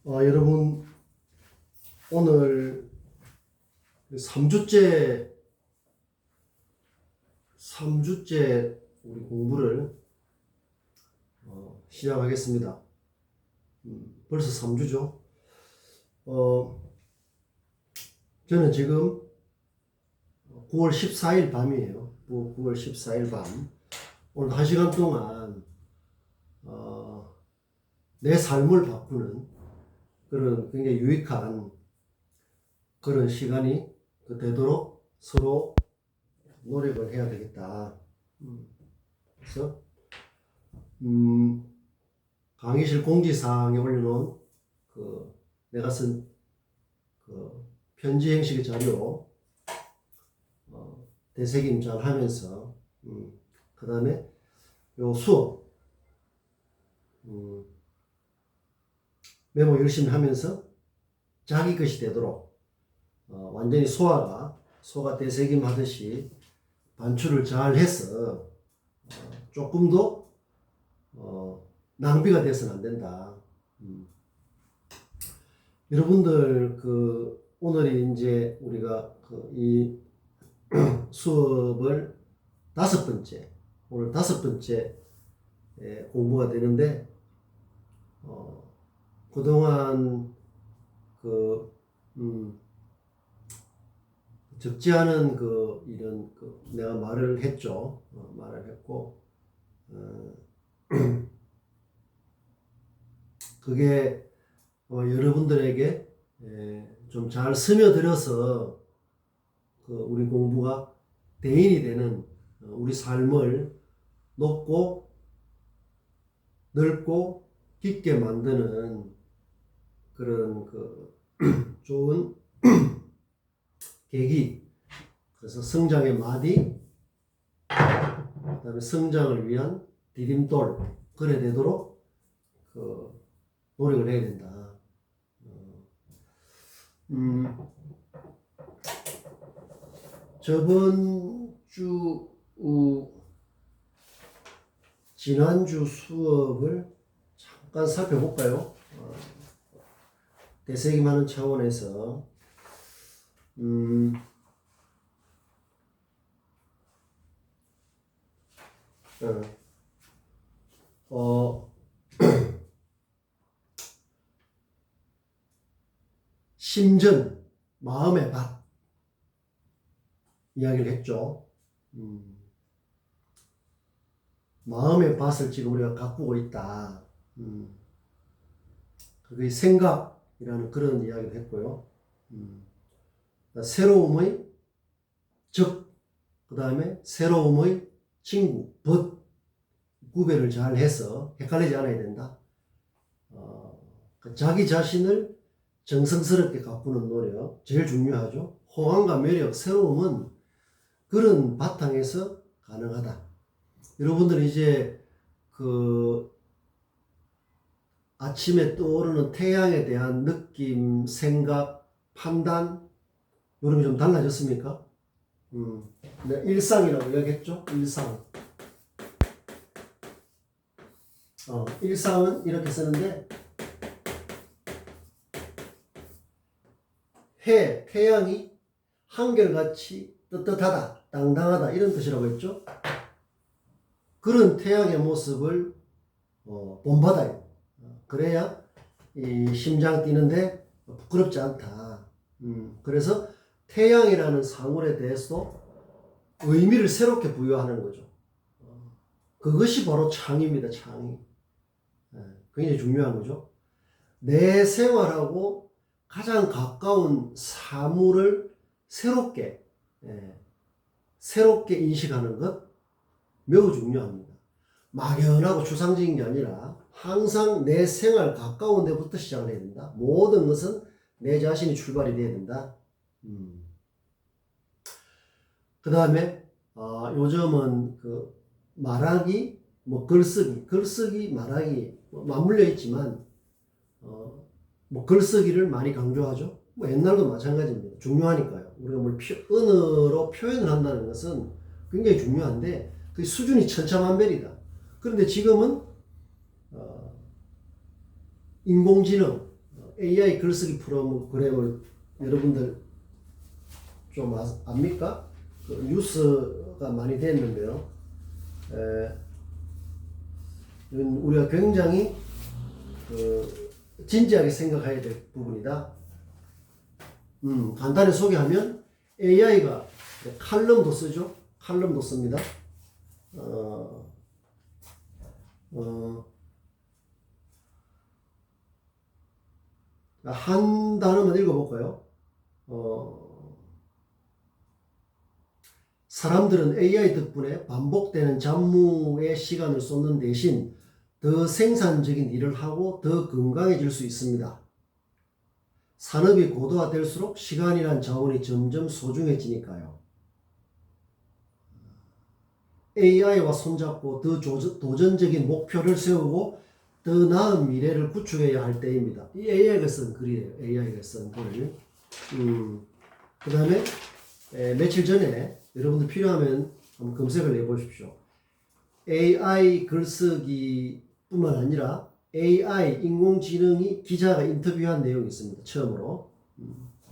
여러분, 오늘 3주째 우리 공부를 시작하겠습니다. 벌써 3주죠. 저는 지금 9월 14일 밤이에요. 9월 14일 밤. 오늘 1시간 동안 내 삶을 바꾸는 그런 굉장히 유익한 그런 시간이 되도록 서로 노력을 해야 되겠다. 그래서 강의실 공지사항에 올려놓은 내가 쓴 편지 형식의 자료 되새김 잘 하면서 그 다음에 요 수업 메모 열심히 하면서 자기 것이 되도록 완전히 소가 되새김 하듯이 반출을 잘 해서 조금도 낭비가 돼서는 안 된다. 여러분들 오늘이 이제 우리가 이 수업을 오늘 5번째 공부가 되는데 그동안 적지 않은 이런 내가 말을 했죠. 말을 했고 그게 여러분들에게 좀 잘 스며들어서 우리 공부가 대인이 되는 우리 삶을 높고 넓고 깊게 만드는 그런 좋은 계기, 그래서 성장의 마디, 그 다음에 성장을 위한 디딤돌, 그래 되도록 노력을 해야 된다. 저번 주, 지난주 수업을 잠깐 살펴볼까요? 되새김하는 차원에서 심전, 마음의 밭 이야기를 했죠. 마음의 밭을 지금 우리가 가꾸고 있다. 그게 생각이라는 그런 이야기를 했고요. 새로움의 적, 그 다음에 새로움의 친구, 벗, 구별을 잘 해서 헷갈리지 않아야 된다. 자기 자신을 정성스럽게 가꾸는 노력, 제일 중요하죠. 호감과 매력, 새로움은 그런 바탕에서 가능하다. 여러분들 이제 아침에 떠오르는 태양에 대한 느낌, 생각, 판단, 이런 게 좀 달라졌습니까? 네, 일상이라고 이야기했죠? 일상. 일상은 이렇게 쓰는데, 태양이 한결같이 떳떳하다, 당당하다, 이런 뜻이라고 했죠? 그런 태양의 모습을 본받아요. 그래야 이 심장 뛰는데 부끄럽지 않다. 그래서 태양이라는 상물에 대해서 의미를 새롭게 부여하는 거죠. 그것이 바로 창의입니다. 창의. 굉장히 중요한 거죠. 내 생활하고 가장 가까운 사물을 새롭게 인식하는 것 매우 중요합니다. 막연하고 추상적인 게 아니라 항상 내 생활 가까운 데부터 시작을 해야 된다. 모든 것은 내 자신이 출발이 돼야 된다. 그 다음에 요즘은 말하기, 글쓰기, 말하기 맞물려 있지만 글쓰기를 많이 강조하죠. 옛날도 마찬가지입니다. 중요하니까요. 우리가 언어로 표현을 한다는 것은 굉장히 중요한데 그 수준이 천차만별이다. 그런데 지금은 인공지능, AI 글쓰기 프로그램을 여러분들 좀 압니까? 그 뉴스가 많이 됐는데요. 우리가 굉장히 진지하게 생각해야 될 부분이다. 간단히 소개하면 AI가 칼럼도 쓰죠. 칼럼도 씁니다. 한 단어만 읽어볼까요? 사람들은 AI 덕분에 반복되는 잡무에 시간을 쏟는 대신 더 생산적인 일을 하고 더 건강해질 수 있습니다. 산업이 고도화될수록 시간이란 자원이 점점 소중해지니까요. AI와 손잡고 더 도전적인 목표를 세우고 더 나은 미래를 구축해야 할 때입니다. 이 AI가 쓴 글이에요. AI가 쓴 글. 그 다음에 며칠 전에 여러분들 필요하면 한번 검색을 해보십시오. AI 글쓰기 뿐만 아니라 AI 인공지능이 기자가 인터뷰한 내용이 있습니다. 처음으로.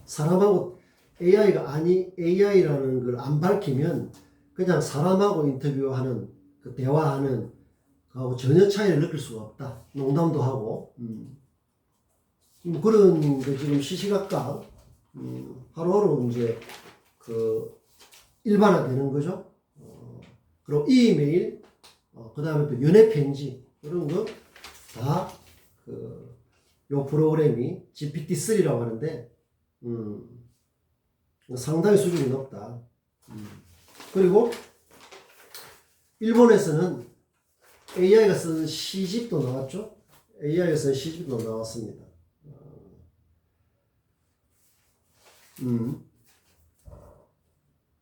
사람하고 AI라는 걸 안 밝히면 그냥 사람하고 인터뷰하는 그 대화하는 하고 전혀 차이를 느낄 수가 없다. 농담도 하고. 그런 거 지금 시시각각 하루하루 이제 일반화되는 거죠. 그리고 이메일, 그 다음에 또 연애 편지, 이런 거 다 요 프로그램이 GPT-3라고 하는데, 상당히 수준이 높다. 그리고 일본에서는 AI가 쓴 시집도 나왔죠. AI가 쓴 시집도 나왔습니다.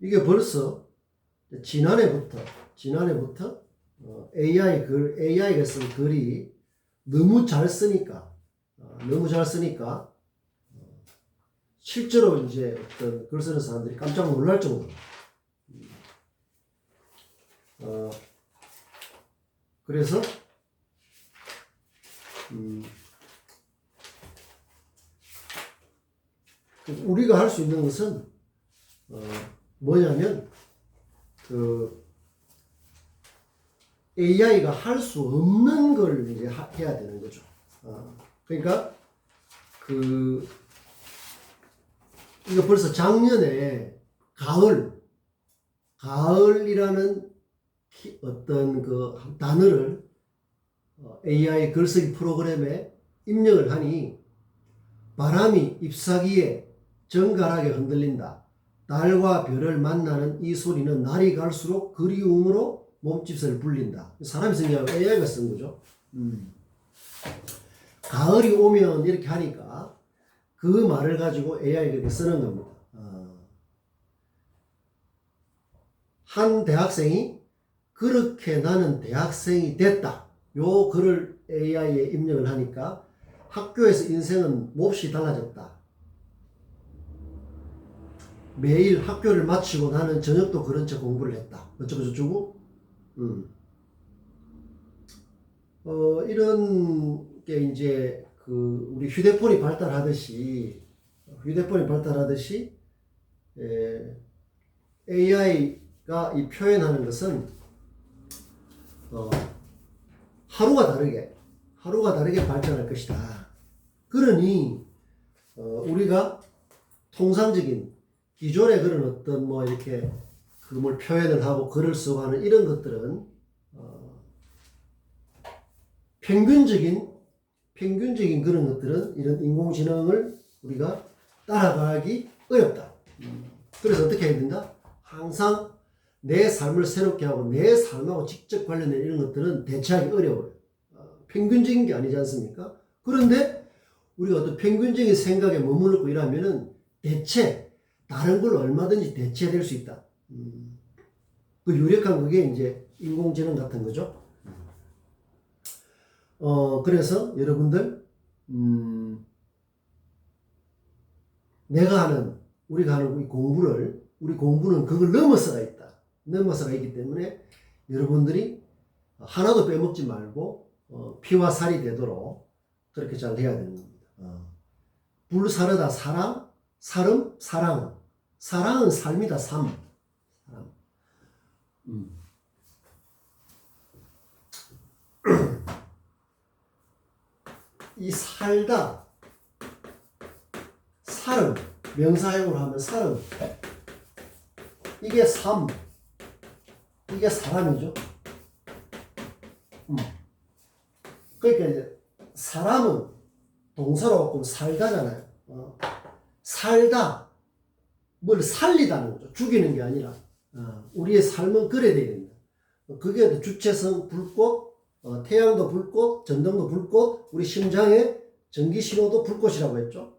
이게 벌써 지난해부터 AI가 쓴 글이 너무 잘 쓰니까 실제로 이제 어떤 글 쓰는 사람들이 깜짝 놀랄 정도로 그래서 우리가 할 수 있는 것은 뭐냐면 AI가 할 수 없는 걸 이제 해야 되는 거죠. 그러니까 이거 벌써 작년에 가을이라는 어떤 단어를 AI 글쓰기 프로그램에 입력을 하니 바람이 잎사귀에 정갈하게 흔들린다. 달과 별을 만나는 이 소리는 날이 갈수록 그리움으로 몸짓을 불린다. 사람이 쓴 게 아니라 AI가 쓴 거죠. 가을이 오면 이렇게 하니까 그 말을 가지고 AI가 이렇게 쓰는 겁니다. 한 대학생이 그렇게 나는 대학생이 됐다. 요 글을 AI에 입력을 하니까 학교에서 인생은 몹시 달라졌다. 매일 학교를 마치고 나는 저녁도 그런 채 공부를 했다. 어쩌고 저쩌고. 이런 게 이제 우리 휴대폰이 발달하듯이 AI가 이 표현하는 것은 하루가 다르게 발전할 것이다. 그러니 우리가 통상적인 기존의 그런 어떤 이렇게 뭘 표현을 하고 글을 쓰고 하는 이런 것들은 평균적인 그런 것들은 이런 인공지능을 우리가 따라가기 어렵다. 그래서 어떻게 해야 된다? 항상 내 삶을 새롭게 하고 내 삶하고 직접 관련된 이런 것들은 대체하기 어려워요. 평균적인 게 아니지 않습니까? 그런데 우리가 어떤 평균적인 생각에 머무르고 이러면은 다른 걸 얼마든지 대체될 수 있다. 그 유력한 그게 이제 인공지능 같은 거죠. 그래서 여러분들, 우리가 하는 이 우리 공부는 그걸 넘어서가 있기 때문에 여러분들이 하나도 빼먹지 말고, 피와 살이 되도록 그렇게 잘 해야 되는 겁니다. 불사르다 사랑, 사름, 사랑. 사랑은 삶이다, 삶. 사랑. 이 살다, 사름, 명사형으로 하면 사름. 이게 삶, 이게 사람이죠. 그러니까 이제 사람은 동사로 바꾸면 살다잖아요. 살다, 뭘 살리다는 거죠. 죽이는 게 아니라. 우리의 삶은 그래야 된다. 그게 주체성 불꽃, 태양도 불꽃, 전등도 불꽃, 우리 심장의 전기신호도 불꽃이라고 했죠.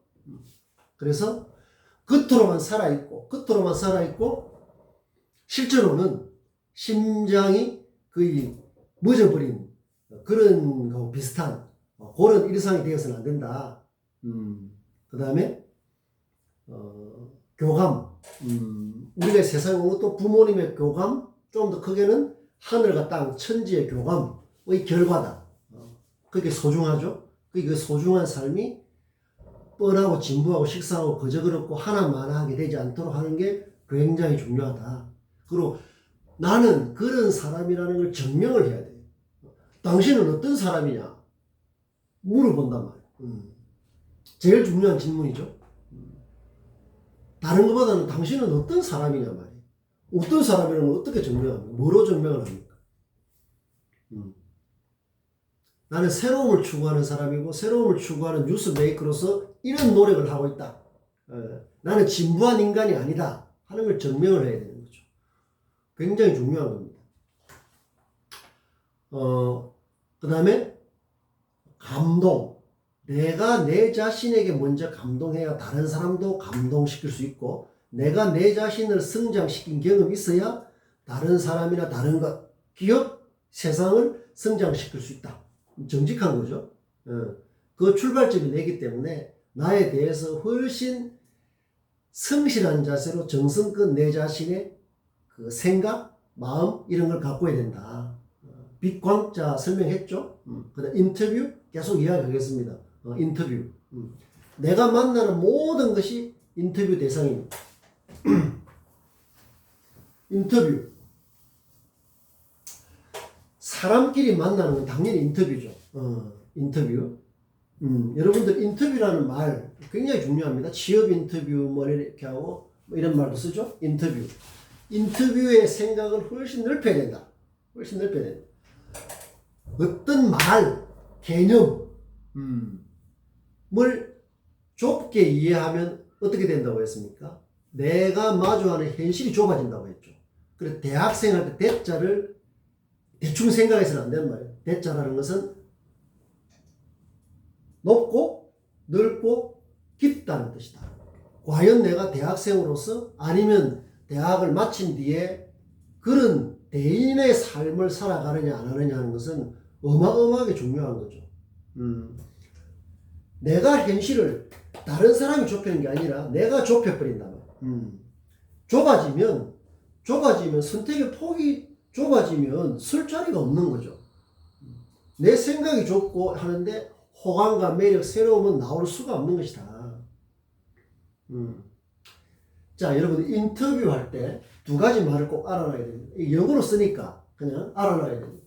그래서 겉으로만 살아있고, 실제로는 심장이 거의 멎어버린 그런 거 비슷한 그런 일상이 되어서는 안 된다. 그 다음에 교감. 우리가 세상에 온 것도 부모님의 교감, 좀 더 크게는 하늘과 땅, 천지의 교감의 결과다. 그게 소중하죠. 그 소중한 삶이 뻔하고 진부하고 식상하고 거저 그렇고 하나만하게 되지 않도록 하는 게 굉장히 중요하다. 그리고 나는 그런 사람이라는 걸 증명을 해야 돼. 당신은 어떤 사람이냐? 물어본단 말이야. 제일 중요한 질문이죠. 다른 것보다는 당신은 어떤 사람이냐 말이야. 어떤 사람이라는 걸 어떻게 증명합니까? 뭐로 증명을 합니까? 나는 새로움을 추구하는 사람이고 새로움을 추구하는 뉴스 메이커로서 이런 노력을 하고 있다. 나는 진부한 인간이 아니다 하는 걸 증명을 해야 되는 거죠. 굉장히 중요한 겁니다. 그 다음에 감동. 내가 내 자신에게 먼저 감동해야 다른 사람도 감동시킬 수 있고, 내가 내 자신을 성장시킨 경험이 있어야 다른 사람이나 다른 것, 기업, 세상을 성장시킬 수 있다. 정직한 거죠. 그 출발점이 내기 때문에 나에 대해서 훨씬 성실한 자세로 정성껏 내 자신의 그 생각, 마음 이런 걸 갖고 해야 된다. 빛광자 설명했죠. 그다음 인터뷰 계속 이야기하겠습니다. 인터뷰. 내가 만나는 모든 것이 인터뷰 대상입니다. 인터뷰. 사람끼리 만나는 건 당연히 인터뷰죠. 인터뷰. 여러분들 인터뷰라는 말 굉장히 중요합니다. 취업 인터뷰 뭐 이렇게 하고 뭐 이런 말도 쓰죠. 인터뷰. 인터뷰의 생각을 훨씬 넓혀야 된다. 훨씬 넓혀야 된다. 어떤 말, 개념, 뭘 좁게 이해하면 어떻게 된다고 했습니까? 내가 마주하는 현실이 좁아진다고 했죠. 그래서 대학생 할 때 대자를 대충 생각해서는 안 되는 말이에요. 대자라는 것은 높고 넓고 깊다는 뜻이다. 과연 내가 대학생으로서 아니면 대학을 마친 뒤에 그런 대인의 삶을 살아가느냐 안 하느냐 하는 것은 어마어마하게 중요한 거죠. 내가 현실을 다른 사람이 좁히는 게 아니라 내가 좁혀버린다. 좁아지면 선택의 폭이 좁아지면 쓸 자리가 없는 거죠. 내 생각이 좁고 하는데 호감과 매력, 새로움은 나올 수가 없는 것이다. 자, 여러분 인터뷰할 때 두 가지 말을 꼭 알아놔야 됩니다. 영어로 쓰니까 그냥 알아놔야 됩니다.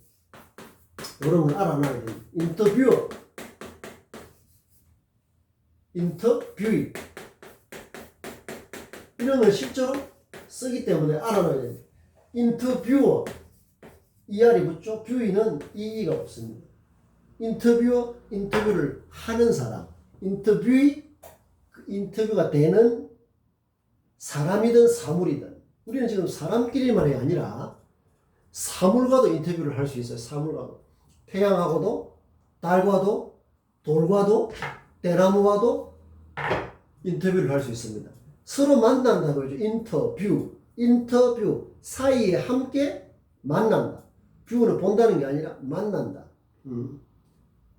여러분 알아놔야 됩니다. 인터뷰 이런 걸 실제로 쓰기 때문에 알아놔야 됩니다. 인터뷰어 ER이 붙죠. 뷰이는 EE가 없습니다. 인터뷰어, 인터뷰를 하는 사람, 인터뷰가 되는 사람이든 사물이든, 우리는 지금 사람끼리만이 아니라 사물과도 인터뷰를 할 수 있어요. 사물과도. 태양하고도, 달과도, 돌과도, 대나무와도 인터뷰를 할 수 있습니다. 서로 만난다고 하죠. 인터뷰 사이에 함께 만난다. 뷰는 본다는 게 아니라 만난다.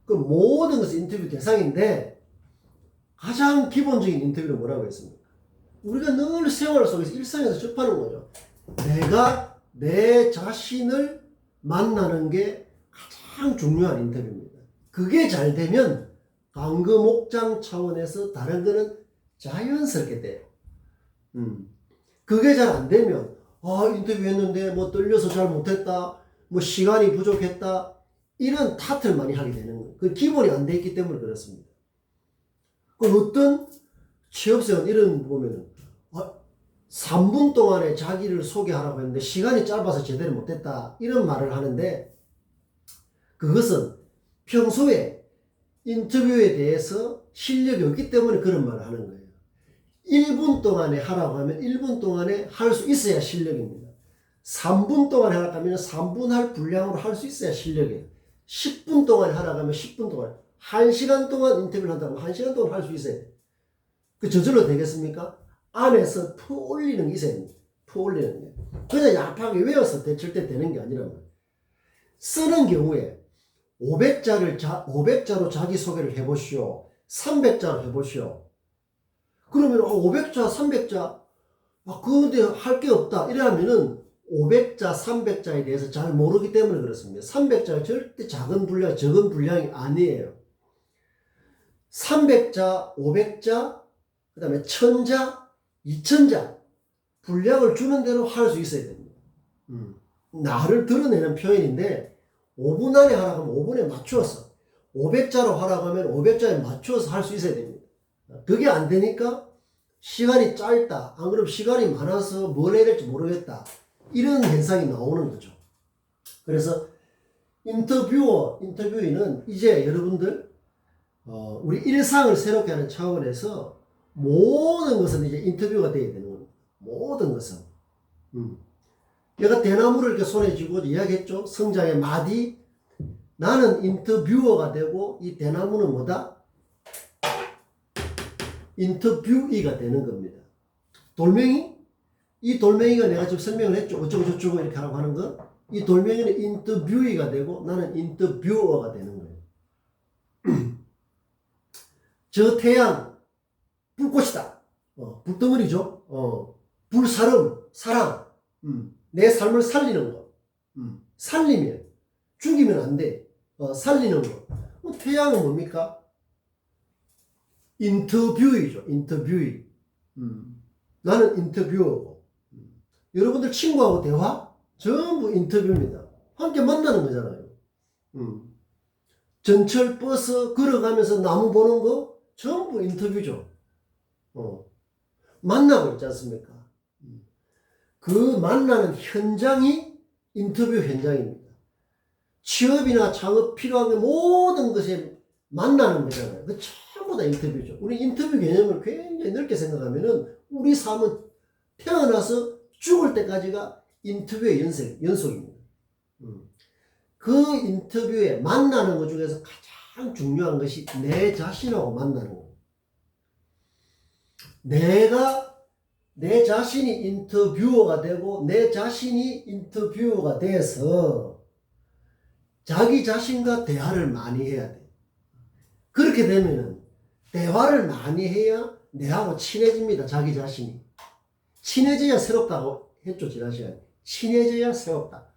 그 모든 것은 인터뷰 대상인데 가장 기본적인 인터뷰는 뭐라고 했습니까? 우리가 늘 생활 속에서 일상에서 접하는 거죠. 내가 내 자신을 만나는 게 가장 중요한 인터뷰입니다. 그게 잘 되면 강그 목장 차원에서 다른 거는 자연스럽게 돼요. 그게 잘 안 되면 인터뷰했는데 뭐 떨려서 잘 못했다, 뭐 시간이 부족했다, 이런 탓을 많이 하게 되는 거예요. 그 기본이 안 돼 있기 때문에 그렇습니다. 어떤 취업생은 이런 거 보면은 3분 동안에 자기를 소개하라고 했는데 시간이 짧아서 제대로 못했다, 이런 말을 하는데, 그것은 평소에 인터뷰에 대해서 실력이 없기 때문에 그런 말을 하는 거예요. 1분 동안에 하라고 하면 1분 동안에 할 수 있어야 실력입니다. 3분 동안에 하라고 하면 3분 할 분량으로 할 수 있어야 실력이에요. 10분 동안에 하라고 하면 10분 동안, 1시간 동안 인터뷰를 한다면 1시간 동안 할 수 있어야 돼요. 그 저절로 되겠습니까? 안에서 퍼올리는 게 있어야 됩니다. 퍼올리는 게. 그냥 약하게 외워서 대출 때 되는 게 아니라 말이에요. 쓰는 경우에 500자로 자기소개를 해보시오. 300자로 해보시오. 그러면 500자, 300자, 그런데 할 게 없다, 이러면은 500자, 300자에 대해서 잘 모르기 때문에 그렇습니다. 300자가 절대 작은 분량이 아니에요. 300자, 500자, 그 다음에 1000자, 2000자 분량을 주는 대로 할 수 있어야 됩니다. 나를 드러내는 표현인데 5분 안에 하라고 하면 5분에 맞추어서, 500자로 하라고 하면 500자에 맞추어서 할 수 있어야 됩니다. 그게 안 되니까 시간이 짧다, 안 그러면 시간이 많아서 뭘 해야 될지 모르겠다, 이런 현상이 나오는 거죠. 그래서 인터뷰어는 이제 여러분들 우리 일상을 새롭게 하는 차원에서 모든 것은 이제 인터뷰가 되어야 되는 겁니다. 모든 것은. 내가 대나무를 이렇게 손에 쥐고 이야기했죠. 성장의 마디. 나는 인터뷰어가 되고 이 대나무는 뭐다? 인터뷰이가 되는 겁니다. 돌멩이? 이 돌멩이가 내가 지금 설명을 했죠. 어쩌고 저쩌고 이렇게 하라고 하는 거. 이 돌멩이는 인터뷰이가 되고 나는 인터뷰어가 되는 거예요. 저 태양 불꽃이다. 불덩어리죠. 불사름, 사랑. 내 삶을 살리는 거. 살리면, 죽이면 안 돼. 살리는 거. 태양은 뭡니까? 인터뷰이죠. 인터뷰이. 나는 인터뷰어고. 여러분들 친구하고 대화? 전부 인터뷰입니다. 함께 만나는 거잖아요. 전철, 버스 걸어가면서 나무 보는 거 전부 인터뷰죠. 만나고 있지 않습니까? 그 만나는 현장이 인터뷰 현장입니다. 취업이나 창업 필요한 게 모든 것에 만나는 거잖아요. 그 전부 다 인터뷰죠. 우리 인터뷰 개념을 굉장히 넓게 생각하면은 우리 삶은 태어나서 죽을 때까지가 인터뷰의 연속입니다. 그 인터뷰에 만나는 것 중에서 가장 중요한 것이 내 자신하고 만나는 거. 내 자신이 인터뷰어가 되고 내 자신이 인터뷰어가 돼서 자기 자신과 대화를 많이 해야 돼. 그렇게 되면은 대화를 많이 해야 내하고 친해집니다. 자기 자신이. 친해져야 새롭다고 했죠, 지난 시간에. 친해져야 새롭다.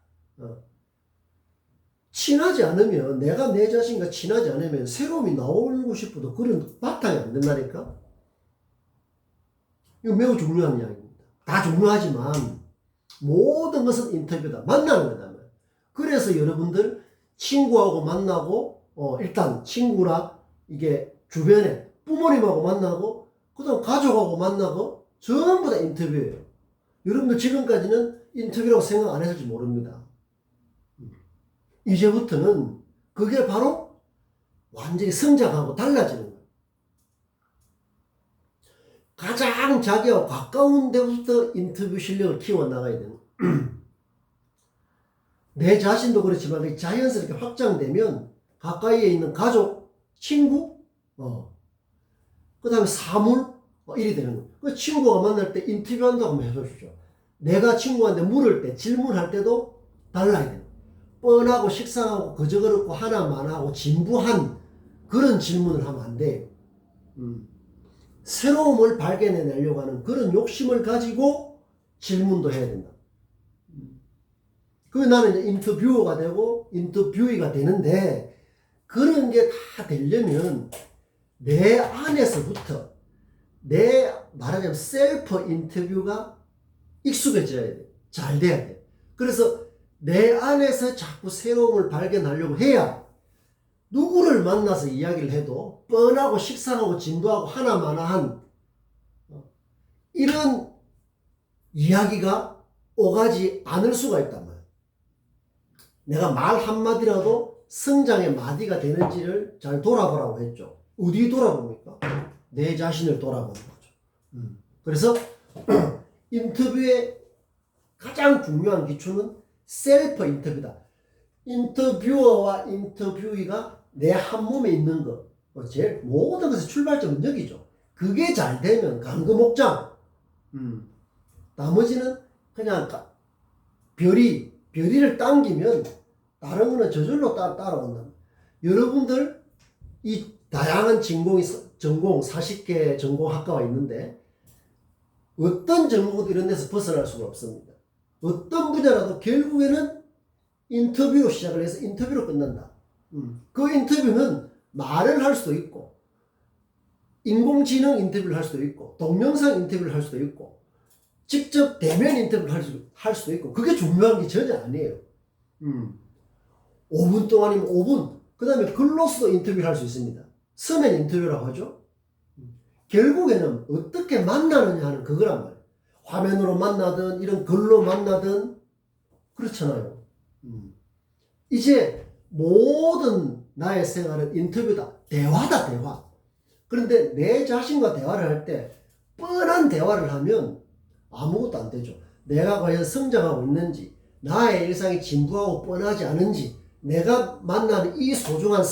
친하지 않으면, 내가 내 자신과 친하지 않으면 새로움이 나오고 싶어도 그런 바탕이 안 된다니까? 이거 매우 중요한 이야기입니다. 다 중요하지만 모든 것은 인터뷰다. 만나는 거다. 그래서 여러분들 친구하고 만나고, 일단 친구랑 이게 주변에 부모님하고 만나고, 그 다음 가족하고 만나고, 전부 다 인터뷰예요. 여러분들 지금까지는 인터뷰라고 생각 안 했을지 모릅니다. 이제부터는 그게 바로 완전히 성장하고 달라지는 거예요. 가장 자기하고 가까운 데부터 인터뷰 실력을 키워나가야 되는 거예요. 내 자신도 그렇지만 자연스럽게 확장되면 가까이에 있는 가족, 친구, 그 다음에 사물, 이리 되는 거예요. 그 친구가 만날 때 인터뷰한다고 한번 해보십시오. 내가 친구한테 물을 때, 질문할 때도 달라야 돼요. 뻔하고 식상하고 그저 그렇고 하나만 하고 진부한 그런 질문을 하면 안 돼요. 새로움을 발견해내려고 하는 그런 욕심을 가지고 질문도 해야 된다. 그 나는 이제 인터뷰어가 되고 인터뷰이가 되는데, 그런 게 다 되려면 내 안에서부터 내 말하자면 셀프 인터뷰가 익숙해져야 돼. 잘 돼야 돼. 그래서 내 안에서 자꾸 새로움을 발견하려고 해야 누구를 만나서 이야기를 해도 뻔하고 식상하고 진부하고 하나마나한 이런 이야기가 오가지 않을 수가 있단 말이야. 내가 말 한마디라도 성장의 마디가 되는지를 잘 돌아보라고 했죠. 어디 돌아봅니까? 내 자신을 돌아보는 거죠. 그래서 인터뷰의 가장 중요한 기초는 셀프 인터뷰다. 인터뷰어와 인터뷰이가 내 한 몸에 있는 것. 제일 모든 것의 출발점은 여기죠. 그게 잘 되면 강금옥장. 나머지는 그냥 별이를 당기면 다른 거는 저절로 따라온다. 여러분들 이 다양한 전공 40개 전공 학과가 있는데 어떤 전공도 이런 데서 벗어날 수가 없습니다. 어떤 분야라도 결국에는 인터뷰로 시작을 해서 인터뷰로 끝난다. 그 인터뷰는 말을 할 수도 있고 인공지능 인터뷰를 할 수도 있고 동영상 인터뷰를 할 수도 있고 직접 대면 인터뷰를 할 수도 있고 그게 중요한 게 전혀 아니에요. 5분 동안이면 5분. 그 다음에 글로서도 인터뷰를 할 수 있습니다. 서면 인터뷰라고 하죠. 결국에는 어떻게 만나느냐 하는 그거란 말이에요. 화면으로 만나든 이런 글로 만나든 그렇잖아요. 이제 모든 나의 생활은 인터뷰다. 대화다, 대화. 그런데 내 자신과 대화를 할 때 뻔한 대화를 하면 아무것도 안 되죠. 내가 과연 성장하고 있는지, 나의 일상이 진부하고 뻔하지 않은지, 내가 만나는 이 소중한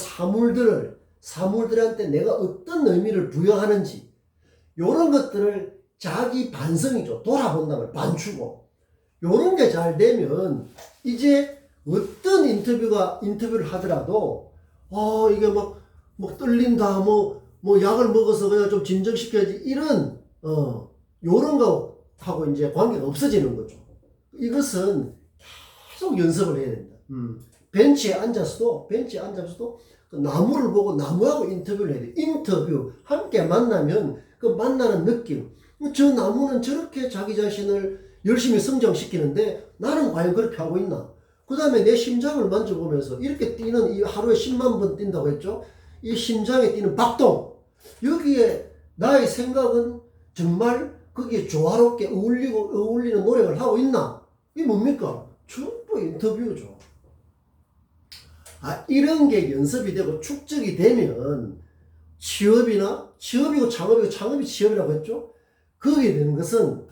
사물들한테 내가 어떤 의미를 부여하는지, 요런 것들을 자기 반성이죠. 돌아본다면 반추고. 요런 게 잘 되면 이제 어떤 인터뷰를 하더라도 이게 막 떨린다 약을 먹어서 그냥 좀 진정시켜야지 이런 요런 거 하고 이제 관계가 없어지는 거죠. 이것은 계속 연습을 해야 된다. 벤치에 앉아서도 그 나무를 보고 나무하고 인터뷰를 해야 돼. 인터뷰 함께 만나면 그 만나는 느낌. 저 나무는 저렇게 자기 자신을 열심히 성장시키는데 나는 과연 그렇게 하고 있나? 그 다음에 내 심장을 만져보면서 이렇게 뛰는 이 하루에 10만 번 뛴다고 했죠? 이 심장에 뛰는 박동. 여기에 나의 생각은 정말 거기에 조화롭게 어울리는 노력을 하고 있나? 이게 뭡니까? 전부 인터뷰죠. 이런 게 연습이 되고 축적이 되면 취업이고 창업이 취업이라고 했죠? 거기에 되는 것은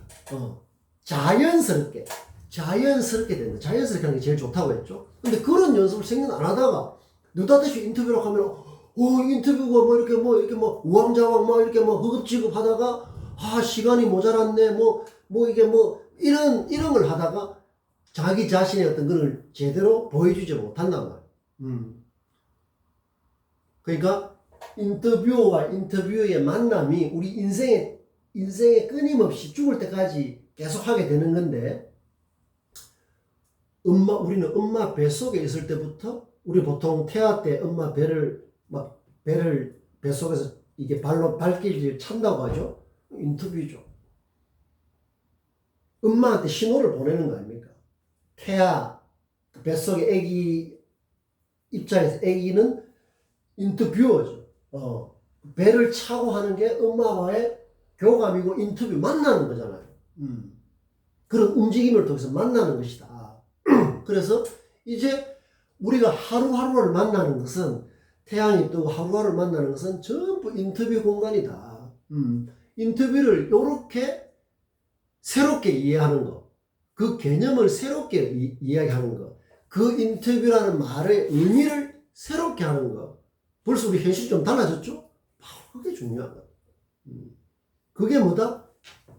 자연스럽게 된다. 자연스럽게 하는 게 제일 좋다고 했죠? 근데 그런 연습을 생각 안 하다가 느닷없이 인터뷰라고 하면 인터뷰가 이렇게 우왕좌왕 이렇게 허겁지겁 하다가 시간이 모자랐네 이런 걸 하다가 자기 자신의 어떤 걸 제대로 보여주지 못한단 말이에요. 그러니까 인터뷰와 인터뷰의 만남이 우리 인생에 끊임없이 죽을 때까지 계속 하게 되는 건데 우리는 엄마 뱃속에 있을 때부터 우리 보통 태아 때 엄마 배를 뱃속에서 이게 발로 발길을 찬다고 하죠. 인터뷰죠. 엄마한테 신호를 보내는 거 아닙니까? 태아 뱃속의 아기 입장에서 아기는 인터뷰어죠. 배를 차고 하는 게 엄마와의 교감이고 인터뷰 만나는 거잖아요. 그런 움직임을 통해서 만나는 것이다. 그래서 이제 우리가 하루하루를 만나는 것은 태양이 뜨고 하루하루를 만나는 것은 전부 인터뷰 공간이다. 인터뷰를 이렇게 새롭게 이해하는 것, 그 개념을 새롭게 이야기하는 것, 그 인터뷰라는 말의 의미를 새롭게 하는 것. 벌써 우리 현실이 좀 달라졌죠? 그게 중요한 거야. 그게 뭐다?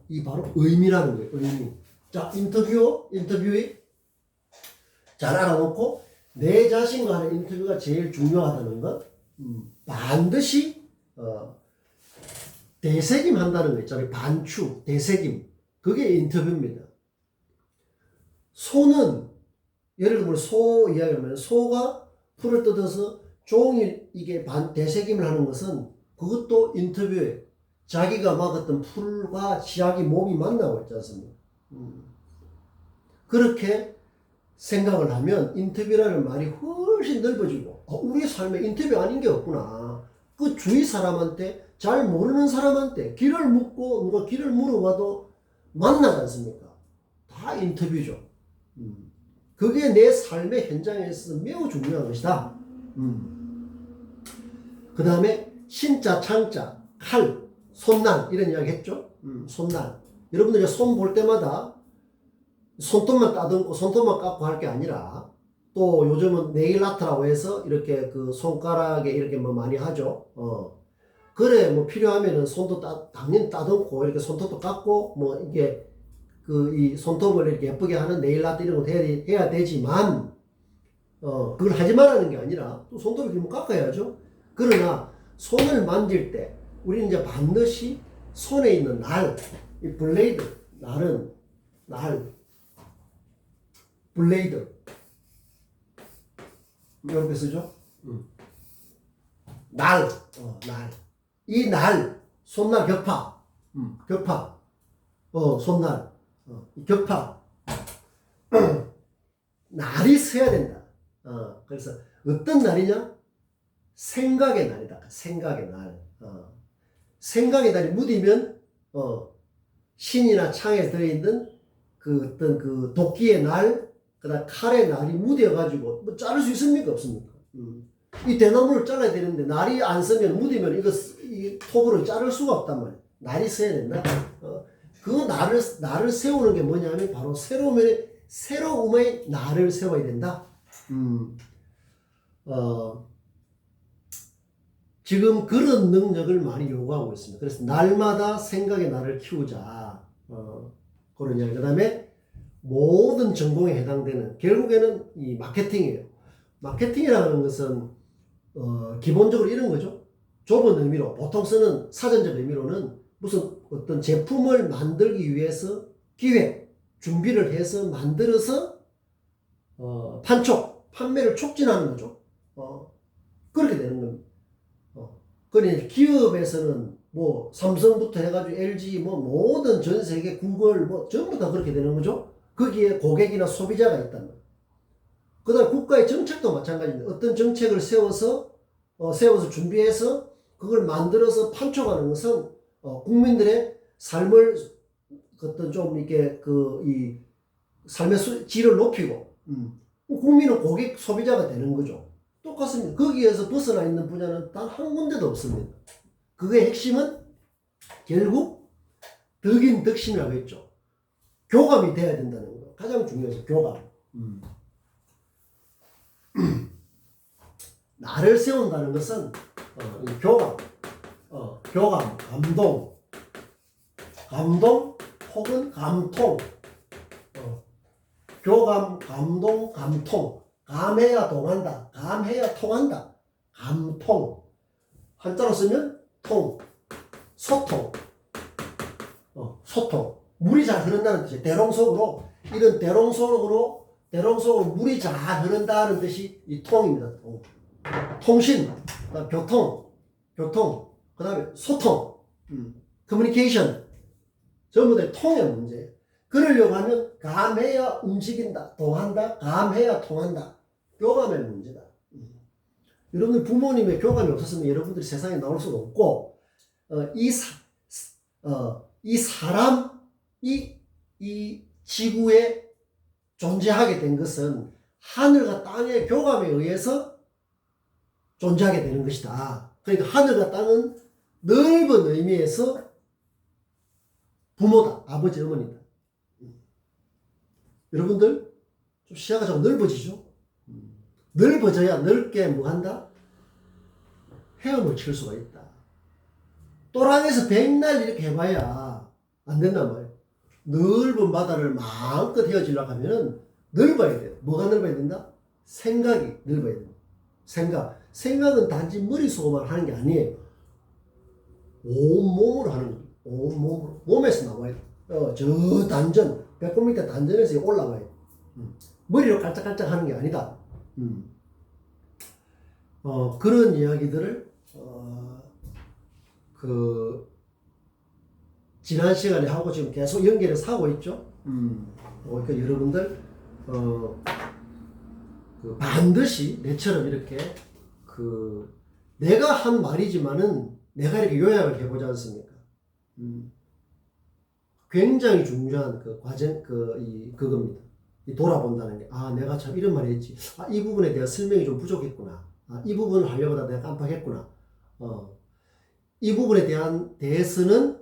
이 바로 의미라는 거예요. 의미. 자, 인터뷰에 잘 알아놓고 내 자신과 하는 인터뷰가 제일 중요하다는 것. 반드시 되새김 한다는 거 있잖아요. 반추, 되새김. 그게 인터뷰입니다. 소는 예를 들면 소 이야기하면 소가 풀을 뜯어서 종일 이게 되새김을 하는 것은 그것도 인터뷰에 자기가 막았던 풀과 자기 몸이 만나고 있지 않습니까? 그렇게 생각을 하면 인터뷰라는 말이 훨씬 넓어지고 우리의 삶에 인터뷰 아닌 게 없구나. 그 주위 사람한테 잘 모르는 사람한테 길을 묻고 누가 길을 물어봐도 만나지 않습니까? 다 인터뷰죠. 그게 내 삶의 현장에서 매우 중요한 것이다. 그 다음에 신자, 창자, 칼, 손난 이런 이야기 했죠. 손난. 여러분들이 손 볼 때마다 손톱만 따듬고 손톱만 깎고 할 게 아니라 또 요즘은 네일 아트라고 해서 이렇게 그 손가락에 이렇게 뭐 많이 하죠. 그래 뭐 필요하면은 손도 당연히 따듬고 이렇게 손톱도 깎고 뭐 이게 그 이 손톱을 이렇게 예쁘게 하는 네일 아트 이런 거 해야 되지만 그걸 하지 말라는 게 아니라 또 손톱을 좀 깎아야죠. 그러나 손을 만질 때 우리는 이제 반드시 손에 있는 날, 이 블레이드, 날은 날, 블레이드 이렇게 쓰죠. 날, 날. 이 날, 손날 격파, 격파, 손날, 격파. 날이 서야 된다. 그래서 어떤 날이냐? 생각의 날이다. 생각의 날. 생각의 날이 무디면 신이나 창에 들어있는 그 어떤 그 도끼의 날, 그다음 칼의 날이 무뎌가지고 뭐 자를 수 있습니까? 없습니까? 이 대나무를 잘라야 되는데 날이 안 서면 무디면 이 톱으로 자를 수가 없단 말이에요. 날이 서야 된다. 그 날을 세우는 게 뭐냐면 바로 새로움의 날을 세워야 된다. 지금 그런 능력을 많이 요구하고 있습니다. 그래서 날마다 생각의 날을 키우자. 그런 이야기. 그 다음에 모든 전공에 해당되는 결국에는 이 마케팅이에요. 마케팅이라는 것은 기본적으로 이런 거죠. 좁은 의미로 보통 쓰는 사전적 의미로는 무슨 어떤 제품을 만들기 위해서 기획, 준비를 해서 만들어서 판매를 촉진하는 거죠. 그렇게 되는 겁니다. 그러니 기업에서는 뭐 삼성부터 해가지고 LG 뭐 모든 전 세계 구글 뭐 전부 다 그렇게 되는 거죠. 거기에 고객이나 소비자가 있단 말이에요. 그 다음 국가의 정책도 마찬가지입니다. 어떤 정책을 세워서 준비해서 그걸 만들어서 판촉하는 것은 국민들의 삶을 어떤 좀 이렇게 이 삶의 질을 높이고 국민은 고객 소비자가 되는 거죠. 똑같습니다. 거기에서 벗어나 있는 분야는 단 한 군데도 없습니다. 그의 핵심은 결국 덕인 덕심이라고 했죠. 교감이 돼야 된다는 거. 가장 중요해서 교감. 나를 세운다는 것은 교감, 감동 혹은 감통. 교감, 감동, 감통. 감해야 동한다. 감해야 통한다. 감통. 한자로 쓰면 통. 소통. 소통. 물이 잘 흐른다는 뜻이에요. 대롱속으로. 이런 대롱속으로 물이 잘 흐른다는 뜻이 이 통입니다. 통. 통신. 교통. 그 다음에 소통. 커뮤니케이션. 전부 다 통의 문제예요. 그러려고 하면 감해야 움직인다. 동한다. 감해야 통한다. 교감의 문제다. 여러분들 부모님의 교감이 없었으면 여러분들이 세상에 나올 수가 없고 이 사람이 이 지구에 존재하게 된 것은 하늘과 땅의 교감에 의해서 존재하게 되는 것이다. 그러니까 하늘과 땅은 넓은 의미에서 부모다. 아버지, 어머니다. 여러분들 좀 시야가 좀 넓어지죠? 넓어져야 넓게 뭐 한다? 헤엄을 칠 수가 있다. 또랑에서 백날 이렇게 해봐야 안 된단 말이에요. 넓은 바다를 마음껏 헤어지려고 하면은 넓어야 돼요. 뭐가 넓어야 된다? 생각이 넓어야 돼요. 생각은 단지 머릿속으로만 하는 게 아니에요. 온몸으로 하는 거예요. 온몸으로. 몸에서 나와요. 저 단전, 100m 단전에서 올라와요. 머리로 깔짝깔짝 하는 게 아니다. 그런 이야기들을 지난 시간에 하고 지금 계속 연결해서 하고 있죠. 그러니까 여러분들 반드시 내처럼 이렇게 내가 한 말이지만은 내가 이렇게 요약을 해보지 않습니까? 굉장히 중요한 과정 그겁니다. 이 돌아본다는 게 내가 참 이런 말을 했지. 이 부분에 대한 설명이 좀 부족했구나. 이 부분을 하려고 하다 내가 깜빡했구나. 이 부분에 대해서는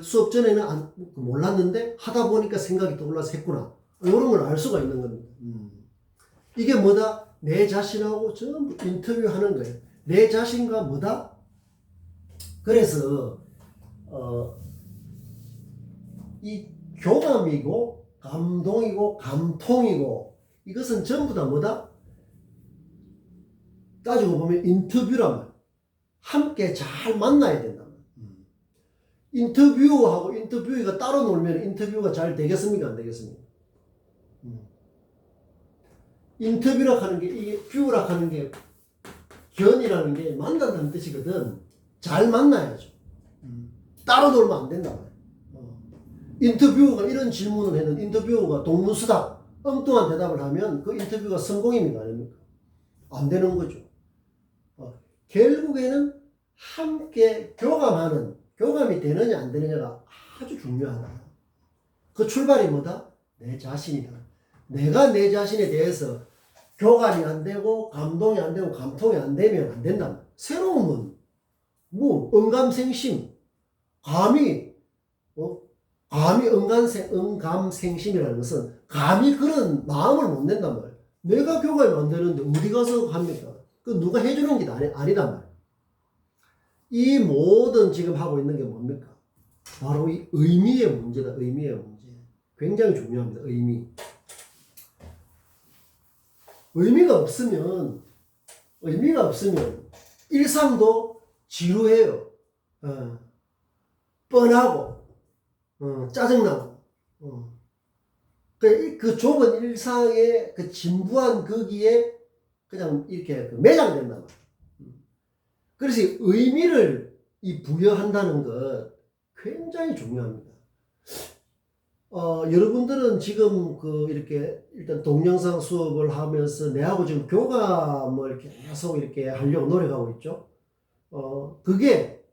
수업 전에는 몰랐는데 하다 보니까 생각이 떠올라서 했구나. 이런 걸 알 수가 있는 겁니다. 이게 뭐다? 내 자신하고 전부 인터뷰하는 거예요. 내 자신과 뭐다? 그래서 이 교감이고 감동이고 감통이고 이것은 전부 다 뭐다? 따지고 보면 인터뷰란 말. 함께 잘 만나야 된다. 인터뷰하고 인터뷰가 따로 놀면 인터뷰가 잘 되겠습니까? 안 되겠습니까? 인터뷰라 하는 게, 이게 뷰라 하는 게, 견이라는 게 만난다는 뜻이거든. 잘 만나야죠. 따로 놀면 안 된다. 인터뷰어가 이런 질문을 했는데, 인터뷰어가 동문수답, 엉뚱한 대답을 하면 그 인터뷰가 성공입니까? 아닙니까? 안 되는 거죠. 결국에는 함께 교감이 되느냐 안 되느냐가 아주 중요하다. 그 출발이 뭐다? 내 자신이다. 내가 내 자신에 대해서 교감이 안 되고 감동이 안 되고 감통이 안 되면 안 된다. 새로움은 언감생심, 감히 언감생심이라는 것은 감히 그런 마음을 못 낸단 말이에요. 내가 교감이 안 되는데 어디 가서 합니까? 그 누가 해주는 게 아니단 말이에요. 이 모든 지금 하고 있는 게 뭡니까? 바로 이 의미의 문제다. 의미의 문제. 굉장히 중요합니다. 의미가 없으면 일상도 지루해요. 뻔하고 짜증나고 그 좁은 일상의 그 진부한 거기에 그냥 이렇게 매장된단 말이에요. 그래서 의미를 부여한다는 것 굉장히 중요합니다. 여러분들은 지금 이렇게 일단 동영상 수업을 하면서 내하고 지금 교감을 계속 이렇게 하려고 노력하고 있죠. 그게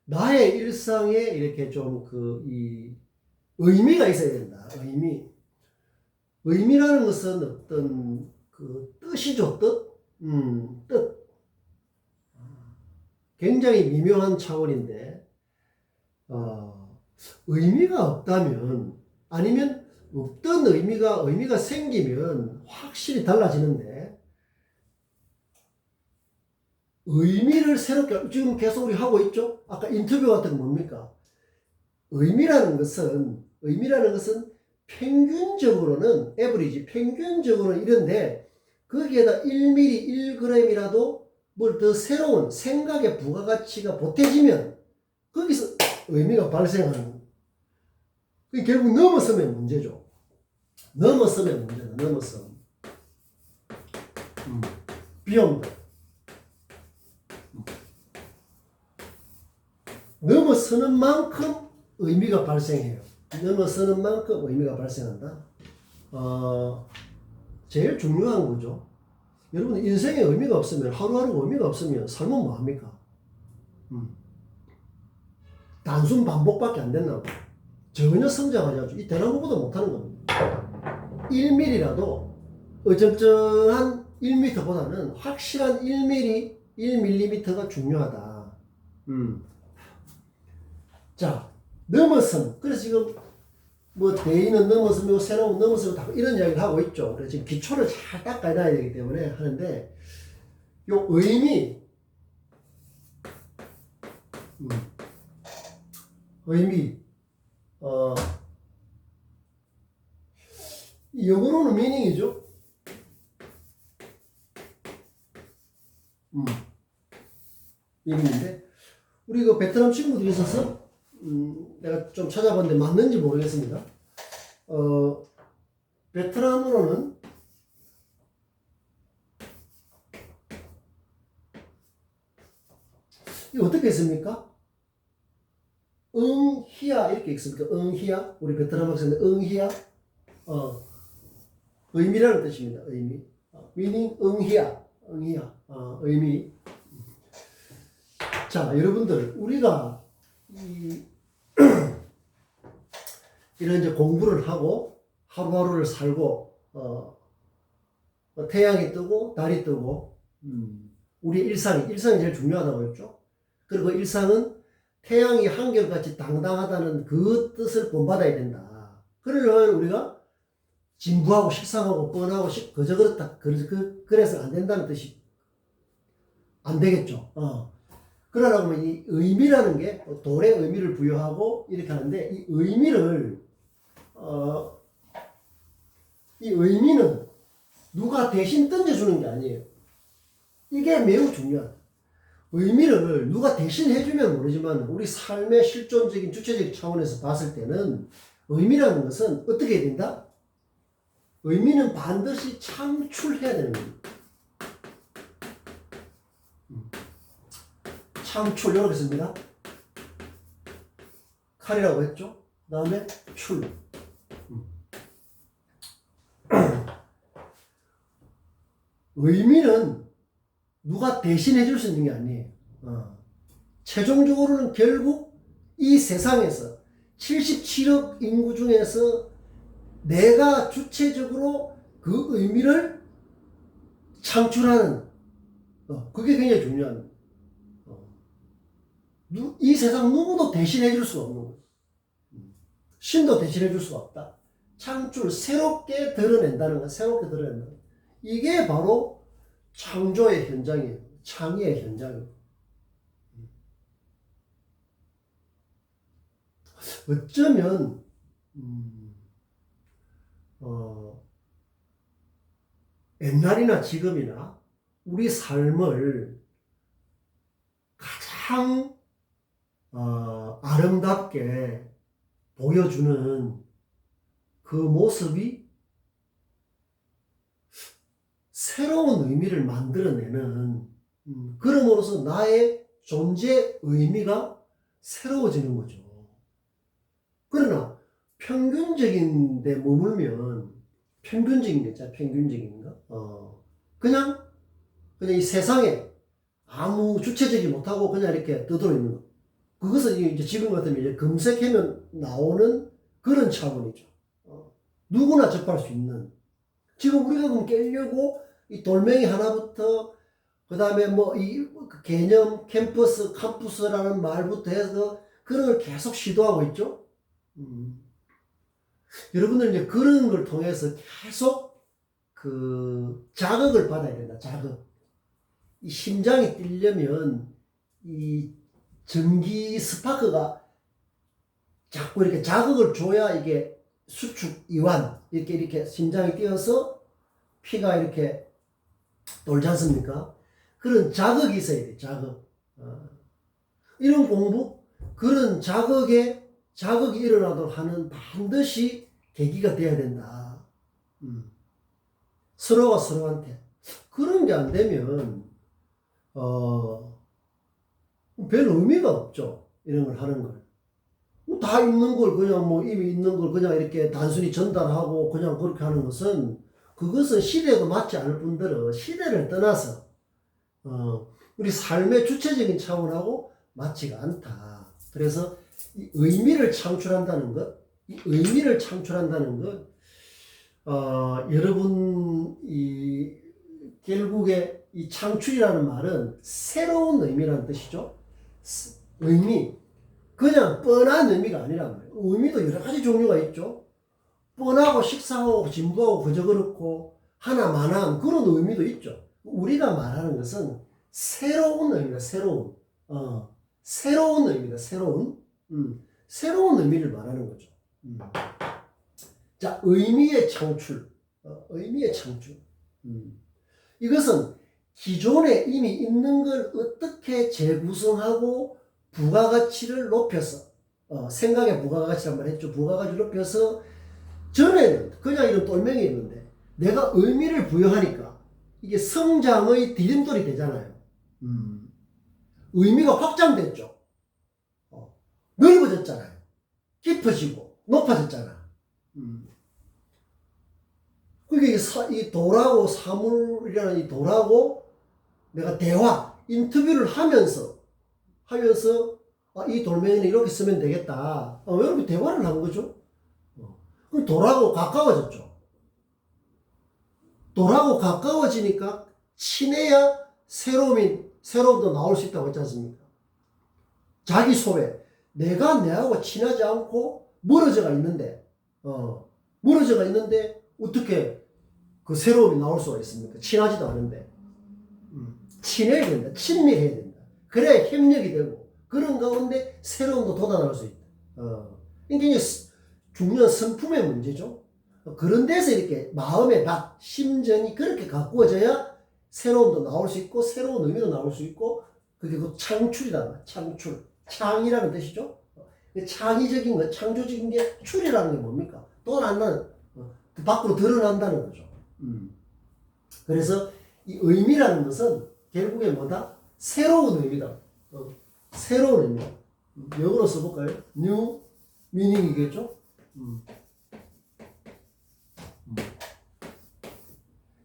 나의 일상에 이렇게 좀 이 의미가 있어야 된다. 의미라는 것은 어떤 뜻이죠. 뜻. 굉장히 미묘한 차원인데, 의미가 없다면, 아니면 없던 의미가 생기면 확실히 달라지는데, 의미를 새롭게, 지금 계속 우리 하고 있죠? 아까 인터뷰 같은 거 뭡니까? 의미라는 것은 평균적으로는 이런데, 거기에다 1mm, 1g이라도 뭘 더 새로운 생각의 부가가치가 보태지면 거기서 의미가 발생하는 거예요. 결국 넘어서면 문제죠. 넘어서면 문제다. 비용도. 넘어서는 만큼 의미가 발생해요. 넘어서는 만큼 의미가 발생한다. 제일 중요한 거죠. 여러분 인생에 의미가 없으면, 하루하루가 의미가 없으면 삶은 뭐합니까? 단순 반복밖에 안 된다고. 전혀 성장하지 않죠. 이 대나무보다 못하는 겁니다. 1mm라도 어정쩡한 1m보다는 확실한 1mm가 중요하다. 자, 넘어선. 그래서 지금 대인은 넘어서며 새로운 넘어서고 이런 이야기를 하고 있죠. 그래서 지금 기초를 잘 닦아놔야 되기 때문에 하는데, 요 의미, 영어로는 미닝이죠. 미닝인데, 우리 베트남 친구들이 있어서 내가 좀 찾아봤는데 맞는지 모르겠습니다. 베트남어로는 이거 어떻게 했습니까? 응희야 이렇게 읽습니까? 응희야 우리 베트남 학생들 응희야 의미라는 뜻입니다. 의미 meaning 응희야 의미. 자 여러분들 우리가 이런 이제 공부를 하고 하루하루를 살고 태양이 뜨고 달이 뜨고 우리 일상이 제일 중요하다고 했죠. 그리고 일상은 태양이 한결같이 당당하다는 그 뜻을 본받아야 된다. 그러려면 우리가 진부하고 식상하고 뻔하고 그저 그렇다. 그래서 안 된다는 뜻이 안 되겠죠. 그러려고 하면 이 의미라는 게 돌의 의미를 부여하고 이렇게 하는데 이 의미를 이 의미는 누가 대신 던져주는 게 아니에요. 이게 매우 중요하다. 의미를 누가 대신 해주면 모르지만 우리 삶의 실존적인 주체적 차원에서 봤을 때는 의미라는 것은 어떻게 해야 된다? 의미는 반드시 창출해야 되는 겁니다. 창출 이렇게 씁니다. 칼이라고 했죠. 그 다음에 출. 의미는 누가 대신해 줄 수 있는 게 아니에요. 최종적으로는 결국 이 세상에서 77억 인구 중에서 내가 주체적으로 그 의미를 창출하는 그게 굉장히 중요합니다. 이 세상 누구도 대신해 줄 수가 없는 거예요. 신도 대신해 줄 수가 없다. 창출, 새롭게 드러낸다는 것, 새롭게 드러낸다는 것. 이게 바로 창조의 현장이에요. 창의의 현장이에요. 어쩌면 옛날이나 지금이나 우리 삶을 가장 아름답게 보여주는 그 모습이 새로운 의미를 만들어내는 그럼으로써 나의 존재 의미가 새로워지는 거죠. 그러나 평균적인 데 머물면 평균적인 게 있잖아. 평균적인 거. 그냥 이 세상에 아무 주체적이 못하고 그냥 이렇게 떠들어 있는 거. 그것은 이제 지금 같으면 이제 검색하면 나오는 그런 차원이죠. 누구나 접할 수 있는. 지금 우리가 그럼 깨려고 이 돌멩이 하나부터 그 다음에 뭐 이 개념, 캠퍼스라는 말부터 해서 그런 걸 계속 시도하고 있죠. 여러분들 이제 그런 걸 통해서 계속 그 자극을 받아야 된다. 자극. 이 심장이 뛰려면 이 전기 스파크가 자꾸 이렇게 자극을 줘야 이게 수축, 이완 이렇게 심장이 뛰어서 피가 이렇게 돌지 않습니까? 그런 자극이 있어야 돼. 자극. 이런 공부, 그런 자극이 일어나도록 하는 반드시 계기가 돼야 된다. 서로가 서로한테. 그런 게 안 되면 별 의미가 없죠. 이런 걸 하는 걸. 다 있는 걸 그냥 뭐 이미 있는 걸 그냥 이렇게 단순히 전달하고 그냥 그렇게 하는 것은 그것은 시대가 맞지 않을 뿐더러 시대를 떠나서 우리 삶의 주체적인 차원하고 맞지가 않다. 그래서 이 의미를 창출한다는 것, 여러분 결국에 이 창출이라는 말은 새로운 의미라는 뜻이죠. 의미. 그냥 뻔한 의미가 아니란 말이에요. 의미도 여러 가지 종류가 있죠. 뻔하고 식상하고 진부하고 그저 그렇고 하나만한 그런 의미도 있죠. 우리가 말하는 것은 새로운 의미다. 새로운 의미다. 새로운 의미를 말하는 거죠. 자, 의미의 창출. 이것은 기존에 이미 있는 걸 어떻게 재구성하고 부가가치를 높여서 생각의 부가가치란 말 했죠. 부가가치를 높여서 전에는 그냥 이런 똘맹이였는데 내가 의미를 부여하니까 이게 성장의 디딤돌이 되잖아요. 의미가 확장됐죠. 넓어졌잖아요. 깊어지고 높아졌잖아. 그게 이 도라고 사물이라는 이 도라고 내가 대화, 인터뷰를 하면서 이 돌멩이는 이렇게 쓰면 되겠다. 이렇게 대화를 한 거죠. 그럼 도라고 가까워졌죠. 도라고 가까워지니까 친해야 새로움도 나올 수 있다고 했지 않습니까? 자기 소외. 내가 내하고 친하지 않고 멀어져가 있는데 어떻게 그 새로움이 나올 수가 있습니까? 친하지도 않은데. 친해야 된다. 친밀해야 된다. 그래야 협력이 되고 그런 가운데 새로움도 돋아날 수 있다. 굉장히 중요한 성품의 문제죠. 그런 데서 이렇게 마음의 밭, 심정이 그렇게 가꾸어져야 새로움도 나올 수 있고 새로운 의미도 나올 수 있고 그게 그 창출이다. 창출. 창이라는 뜻이죠. 창의적인 것, 창조적인 게 출이라는 게 뭡니까? 돋아나는, 그 밖으로 드러난다는 거죠. 그래서 이 의미라는 것은 결국에 뭐다? 새로운 의미다. 새로운 의미. 영어로 써볼까요? New meaning이겠죠?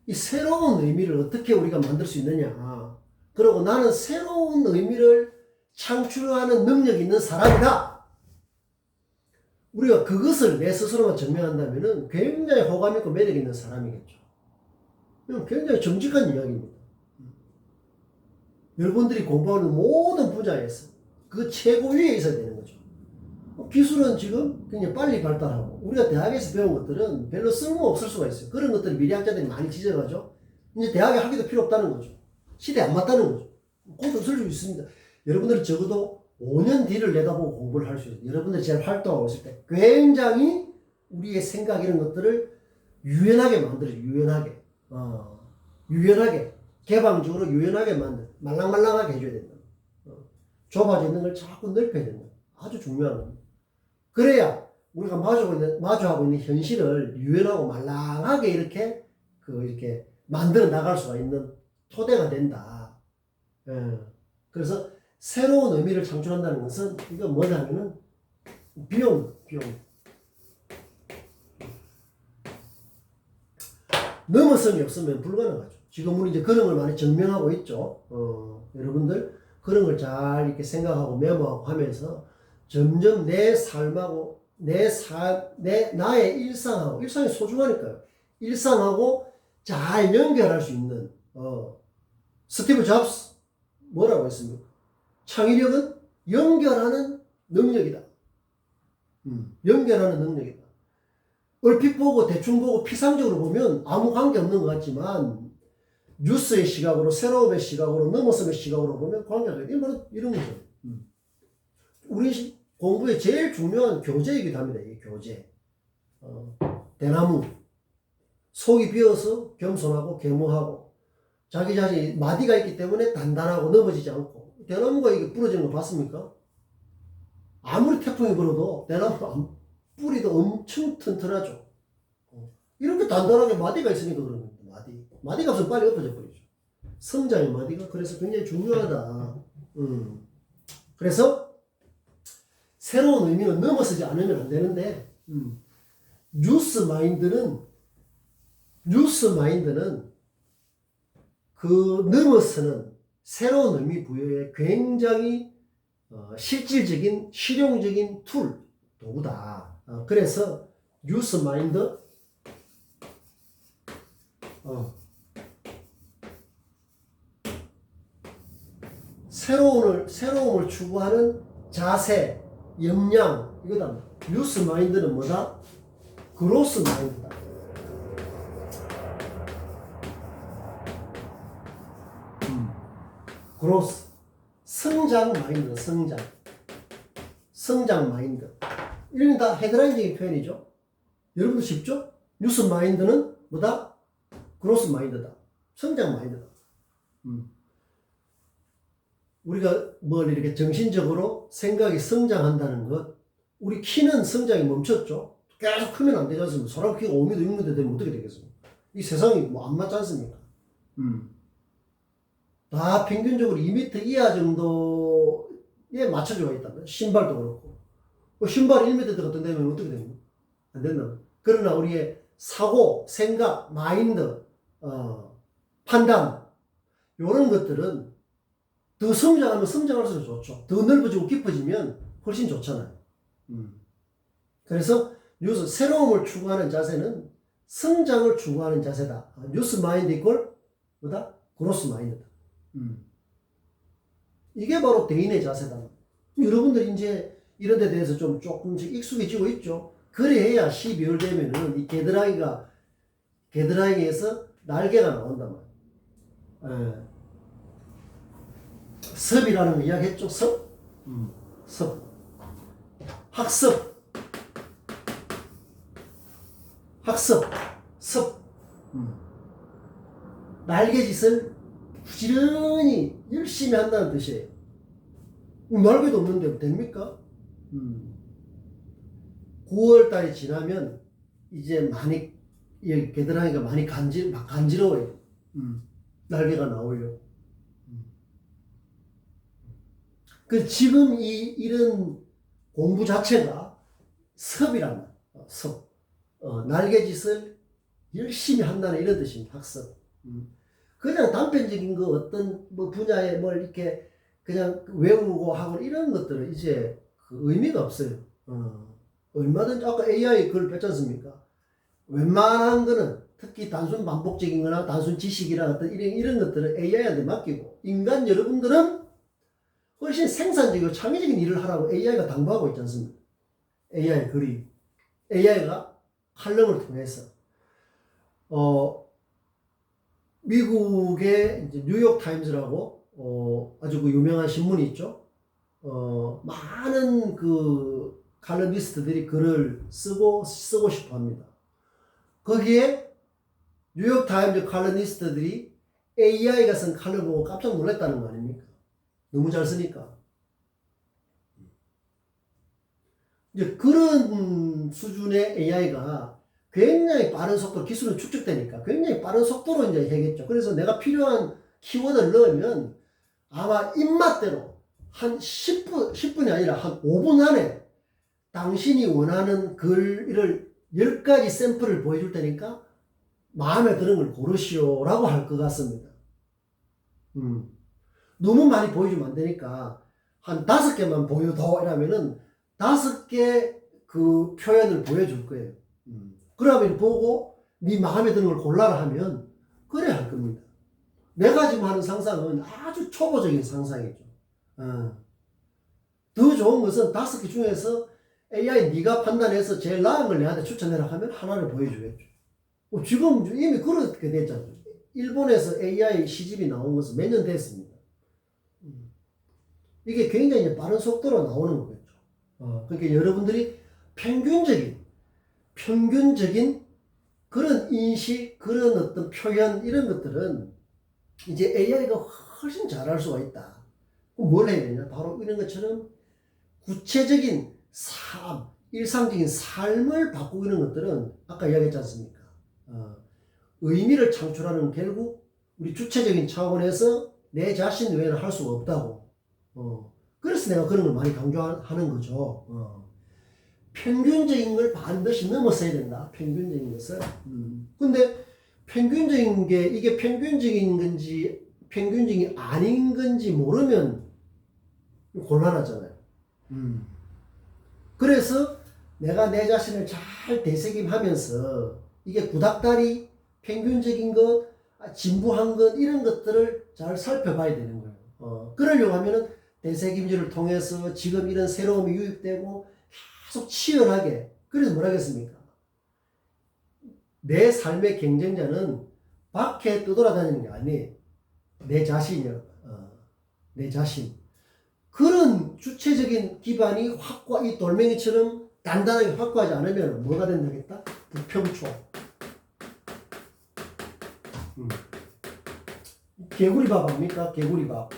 이 새로운 의미를 어떻게 우리가 만들 수 있느냐. 그리고 나는 새로운 의미를 창출하는 능력이 있는 사람이다. 우리가 그것을 내 스스로만 증명한다면 굉장히 호감 있고 매력 있는 사람이겠죠. 굉장히 정직한 이야기입니다. 여러분들이 공부하는 모든 분야에서 그 최고 위에 있어야 되는 거죠. 기술은 지금 굉장히 빨리 발달하고 우리가 대학에서 배운 것들은 별로 쓸모없을 수가 있어요. 그런 것들을 미래학자들이 많이 지적하죠. 이제 대학에 하기도 필요 없다는 거죠. 시대에 안 맞다는 거죠. 곧 없을 수 있습니다. 여러분들이 적어도 5년 뒤를 내다보고 공부를 할 수 있어요. 여러분들이 제일 활동하고 있을 때 굉장히 우리의 생각 이런 것들을 유연하게 만들어요. 유연하게 개방적으로 유연하게 만들 말랑말랑하게 해줘야 된다. 좁아져 있는 걸 자꾸 넓혀야 된다. 아주 중요한 겁니다. 그래야 우리가 마주하고 있는 현실을 유연하고 말랑하게 이렇게 만들어 나갈 수가 있는 토대가 된다. 그래서 새로운 의미를 창출한다는 것은 이건 뭐냐면은 비용. 넘어성이 없으면 불가능하죠. 지금 우리 이제 그런 걸 많이 증명하고 있죠. 여러분들 그런 걸 잘 이렇게 생각하고 메모하고 하면서 점점 내 삶하고 나의 일상이 소중하니까요. 일상하고 잘 연결할 수 있는 스티브 잡스 뭐라고 했습니까? 창의력은 연결하는 능력이다. 연결하는 능력이다. 얼핏 보고 대충 보고 피상적으로 보면 아무 관계 없는 것 같지만 뉴스의 시각으로 새로움의 시각으로 넘어섬의 시각으로 보면 관계가 있다. 이런 거죠. 우리 공부의 제일 중요한 교재이기도 합니다. 이 교재. 대나무. 속이 비어서 겸손하고 겸허하고 자기 자신이 마디가 있기 때문에 단단하고 넘어지지 않고 대나무가 이게 부러지는 거 봤습니까? 아무리 태풍이 불어도 대나무 뿌리도 엄청 튼튼하죠. 이렇게 단단하게 마디가 있으니까 그런 겁니다. 마디가 없으면 빨리 엎어져 버리죠. 성장의 마디가 그래서 굉장히 중요하다. 그래서 새로운 의미는 넘어서지 않으면 안 되는데 뉴스 마인드는 그 넘어서는 새로운 의미 부여에 굉장히 실질적인 실용적인 도구다. 그래서 뉴스 마인드 새로움을 추구하는 자세, 역량 이거다. 뉴스 마인드는 뭐다? 그로스 마인드다. 그로스 성장 마인드, 성장 마인드. 이런 다 헤드라인적인 표현이죠. 여러분도 쉽죠? 뉴스 마인드는 뭐다? 그로스 마인드다. 성장 마인드다. 우리가 뭘 이렇게 정신적으로 생각이 성장한다는 것, 우리 키는 성장이 멈췄죠. 계속 크면 안 되지 않습니까? 사람 키가 5m, 6m 되면 어떻게 되겠습니까? 이 세상이 뭐 안 맞지 않습니까? 다 평균적으로 2m 이하 정도에 맞춰져 있다. 신발도 그렇고. 신발이 1m 들어갔다면 어떻게 됩니까? 안 된다. 그러나 우리의 사고, 생각, 마인드, 판단, 이런 것들은 더 성장하면 성장할수록 좋죠. 더 넓어지고 깊어지면 훨씬 좋잖아요. 그래서 뉴스, 새로움을 추구하는 자세는 성장을 추구하는 자세다. 뉴스 마인드 이퀄 뭐다? 그로스 마인드다. 이게 바로 대인의 자세다. 여러분들 이제 이런 데 대해서 좀 조금씩 익숙해지고 있죠. 그래야 12월 되면은 이 겨드랑이에서 날개가 나온단 말이에요. 섭이라는 거 이야기했죠? 섭? 섭. 학습. 학습. 섭. 날개짓을 부지런히 열심히 한다는 뜻이에요. 날개도 없는데 됩니까? 9월달이 지나면 이제 많이 겨드랑이가 많이 간지러워요. 날개가 나오려고. 그 지금 이런 공부 자체가 섭이란 말이에요. 섭. 날개짓을 열심히 한다는 이런 뜻입니다. 학습. 그냥 단편적인 거 어떤 뭐 분야에 뭘 이렇게 그냥 외우고 하고 이런 것들은 이제 그 의미가 없어요. 얼마든지 아까 AI 그걸 뺐지 않습니까? 웬만한 거는 특히 단순 반복적인 거나 단순 지식이나 어떤 이런 것들은 AI한테 맡기고 인간 여러분들은 훨씬 생산적이고 창의적인 일을 하라고 AI가 당부하고 있지 않습니까? AI 글이 AI가 칼럼을 통해서 미국의 이제 뉴욕 타임즈라고 아주 그 유명한 신문이 있죠. 많은 그 칼럼니스트들이 글을 쓰고 싶어 합니다. 거기에 뉴욕 타임즈 칼럼니스트들이 AI가 쓴 칼럼 보고 깜짝 놀랐다는 거 아닙니까? 너무 잘 쓰니까. 이제 그런 수준의 AI가 굉장히 빠른 속도로 기술은 축적되니까 굉장히 빠른 속도로 이제 해겠죠. 그래서 내가 필요한 키워드를 넣으면 아마 입맛대로 한 10분이 아니라 한 5분 안에 당신이 원하는 글을 10가지 샘플을 보여줄 테니까 마음에 드는 걸 고르시오 라고 할 것 같습니다. 너무 많이 보여주면 안 되니까 한 5개만 보여도 이러면은 5개 그 표현을 보여줄 거예요. 그러면 보고 네 마음에 드는 걸 골라라 하면 그래 할 겁니다. 내가 지금 하는 상상은 아주 초보적인 상상이죠. 더 좋은 것은 5개 중에서 AI 네가 판단해서 제일 나은 걸 내한테 추천해라 하면 하나를 보여주겠죠. 지금 이미 그렇게 됐잖아요. 일본에서 AI 시집이 나온 것은 몇 년 됐습니다. 이게 굉장히 빠른 속도로 나오는 거겠죠. 그러니까 여러분들이 평균적인 그런 인식, 그런 어떤 표현, 이런 것들은 이제 AI가 훨씬 잘할 수가 있다. 그럼 뭘 해야 되냐? 바로 이런 것처럼 구체적인 일상적인 삶을 바꾸는 것들은 아까 이야기했지 않습니까? 의미를 창출하는 결국 우리 주체적인 차원에서 내 자신 외에는 할 수가 없다고. 그래서 내가 그런 걸 많이 강조하는 거죠. 평균적인 걸 반드시 넘어서야 된다. 평균적인 것을. 근데 평균적인 게 이게 평균적인 건지 평균적이 아닌 건지 모르면 곤란하잖아요. 그래서 내가 내 자신을 잘 되새김하면서 이게 구닥다리, 평균적인 것, 진부한 것 이런 것들을 잘 살펴봐야 되는 거예요. 그러려고 하면은 되새김질을 통해서 지금 이런 새로움이 유입되고 계속 치열하게. 그래서 뭐라 하겠습니까? 내 삶의 경쟁자는 밖에 떠돌아다니는 게 아니에요. 내 자신이요. 내 자신. 그런 주체적인 기반이 이 돌멩이처럼 단단하게 확고하지 않으면 뭐가 된다겠다? 부평초. 개구리밥 압니까? 개구리밥.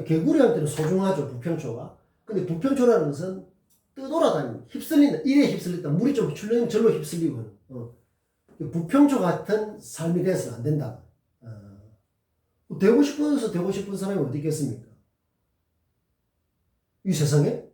개구리한테는 소중하죠, 부평초가. 근데 부평초라는 것은 떠돌아다니는, 휩쓸린다. 이래 휩쓸린다. 물이 좀 출렁이면 절로 휩쓸리고. 부평초 같은 삶이 돼서는 안 된다. 되고 싶어서 되고 싶은 사람이 어디 있겠습니까? 이 세상에?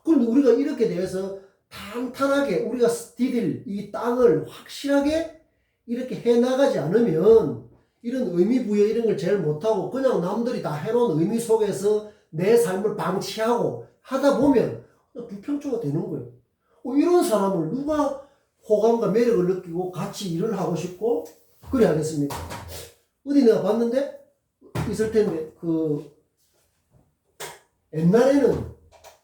그런데 우리가 이렇게 대해서 탄탄하게 우리가 디딜 이 땅을 확실하게 이렇게 해나가지 않으면 이런 의미 부여 이런 걸 제일 못하고 그냥 남들이 다 해놓은 의미 속에서 내 삶을 방치하고 하다 보면 불평초가 되는 거예요. 이런 사람을 누가 호감과 매력을 느끼고 같이 일을 하고 싶고 그래 하겠습니까? 어디 내가 봤는데 있을 텐데 옛날에는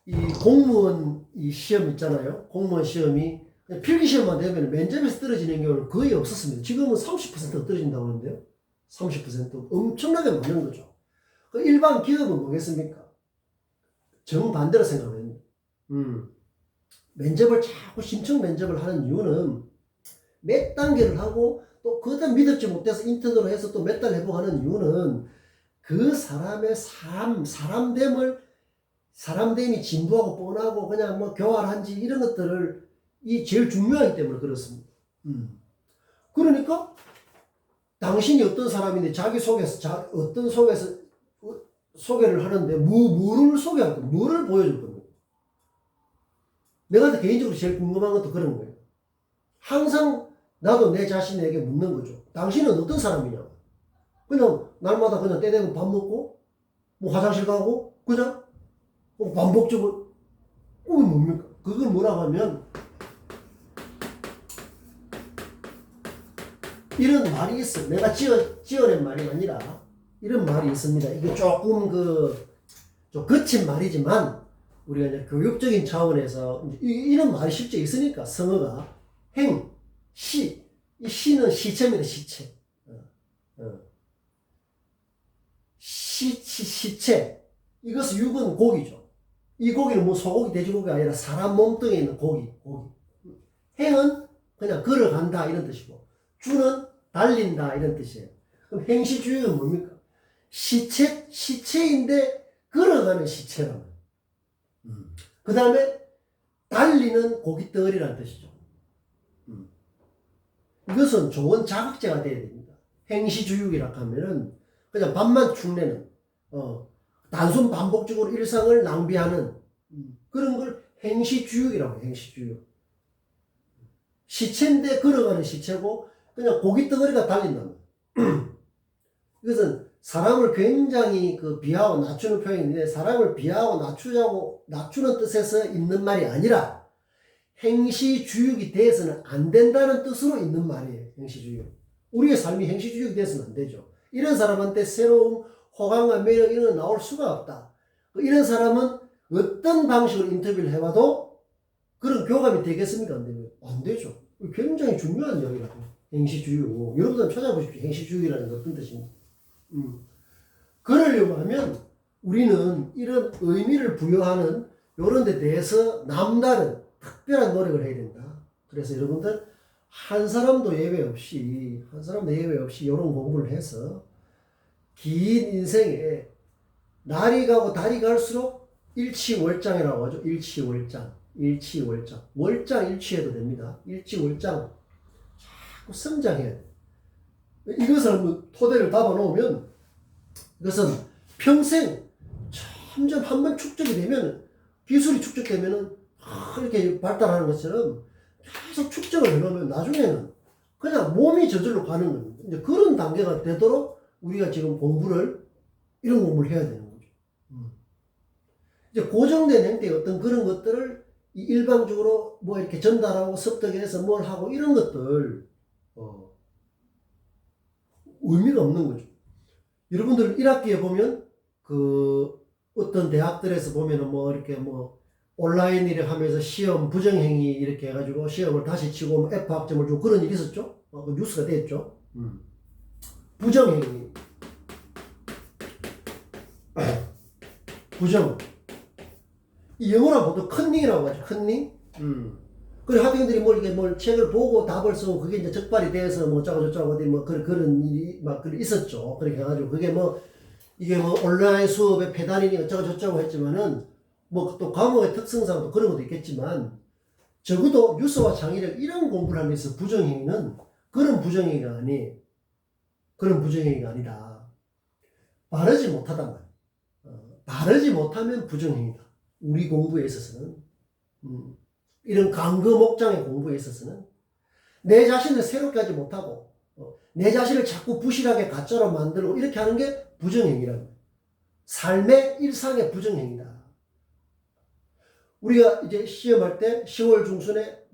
이 공무원 이 시험 있잖아요. 공무원 시험이 필기 시험만 되면 면접에서 떨어지는 경우는 거의 없었습니다. 지금은 30% 떨어진다고 하는데요. 30% 엄청나게 많은 거죠. 그 일반 기업은 뭐겠습니까? 정반대로 생각합니다. 면접을 자꾸 심층 면접을 하는 이유는 몇 단계를 하고 또 그다 믿었지 못해서 인턴으로 해서 또 몇 달 해보고 하는 이유는 그 사람의 사람됨이 진부하고 뻔하고 그냥 뭐 교활한지 이런 것들을 제일 중요하기 때문에 그렇습니다. 그러니까 당신이 어떤 사람인데 자기 속에서 소개를 하는데 뭐를 소개할 거야? 뭐를 보여줄 겁니까? 내가 개인적으로 제일 궁금한 것도 그런 거예요. 항상 나도 내 자신에게 묻는 거죠. 당신은 어떤 사람이냐? 그냥 날마다 그냥 때 되면 밥 먹고 뭐 화장실 가고 그냥 반복적으로 그게 뭡니까? 그걸 뭐라고 하면 이런 말이 있어. 내가 지어낸 말이 아니라 이런 말이 있습니다. 이게 조금 좀 거친 말이지만 우리가 이제 교육적인 차원에서 이런 말이 실제 있으니까 성어가 행, 시, 이 시는 시체입니다. 시체. 시체. 이것은 육은 고기죠. 이 고기는 뭐 소고기, 돼지고기가 아니라 사람 몸뚱이에 있는 고기. 행은 그냥 걸어간다 이런 뜻이고 주는 달린다 이런 뜻이에요. 그럼 행시주의는 뭡니까? 시체인데 걸어가는 시체라는. 그 다음에 달리는 고깃덩어리라는 뜻이죠. 이것은 좋은 자극제가 돼야 됩니다. 행시주의라고 하면은 그냥 밥만 축내는 단순 반복적으로 일상을 낭비하는 그런 걸 행시주의라고 해요. 행시주의. 시체인데 걸어가는 시체고 그냥 고깃덩어리가 달린다는 거예요. 이것은 사람을 굉장히 비하하고 낮추는 표현인데 사람을 비하하고 낮추는 뜻에서 있는 말이 아니라 행시주의이 돼서는 안 된다는 뜻으로 있는 말이에요. 행시주의. 우리의 삶이 행시주의이 돼서는 안 되죠. 이런 사람한테 새로운 호감과 매력 이런 건 나올 수가 없다. 이런 사람은 어떤 방식으로 인터뷰를 해봐도 그런 교감이 되겠습니까? 안 됩니까? 안 되죠. 굉장히 중요한 이야기라고. 행시주의고. 여러분들 찾아보십시오. 행시주의라는 게 어떤 뜻입니까? 그러려고 하면 우리는 이런 의미를 부여하는 이런 데 대해서 남다른 특별한 노력을 해야 된다. 그래서 여러분들 한 사람도 예외 없이 이런 공부를 해서 긴 인생에 날이 가고 달이 갈수록 일치월장이라고 하죠. 일치월장. 월장 일치해도 됩니다. 일치월장. 자꾸 성장해야 돼. 이것을 한번 토대를 잡아놓으면 이것은 평생 점점 한번 축적이 되면 기술이 축적되면은 이렇게 발달하는 것처럼 계속 축적을 해놓으면 나중에는 그냥 몸이 저절로 가는 겁니다. 이제 그런 단계가 되도록 우리가 지금 이런 공부를 해야 되는 거죠. 이제 고정된 형태의 어떤 그런 것들을 일방적으로 뭐 이렇게 전달하고 습득해서 뭘 하고 이런 것들, 의미가 없는 거죠. 여러분들 1학기에 보면 어떤 대학들에서 보면은 이렇게 온라인 일을 하면서 시험 부정행위 이렇게 해가지고 시험을 다시 치고 F 학점을 주고 그런 일이 있었죠. 뉴스가 됐죠. 부정행위. 부정. 이 영어로 보통 컨닝이라고 하죠. 컨닝. 그리고 학생들이 뭘 책을 보고 답을 쓰고 그게 이제 적발이 돼서 어쩌고 어디 그런 일이 있었죠. 그렇게 해가지고 이게 온라인 수업의 폐단이니 어쩌고 했지만은 또 과목의 특성상 또 그런 것도 있겠지만 적어도 유서와 창의력 이런 공부를 하면서 부정행위는 그런 부정행위가 아니다. 바르지 못하단 말이야. 바르지 못하면 부정행위다. 우리 공부에 있어서는. 이런 강거 목장의 공부에 있어서는 내 자신을 새롭게 하지 못하고 내 자신을 자꾸 부실하게 가짜로 만들고 이렇게 하는 게 부정행위라는 거예요. 삶의 일상의 부정행위다. 우리가 이제 시험할 때 10월 중순에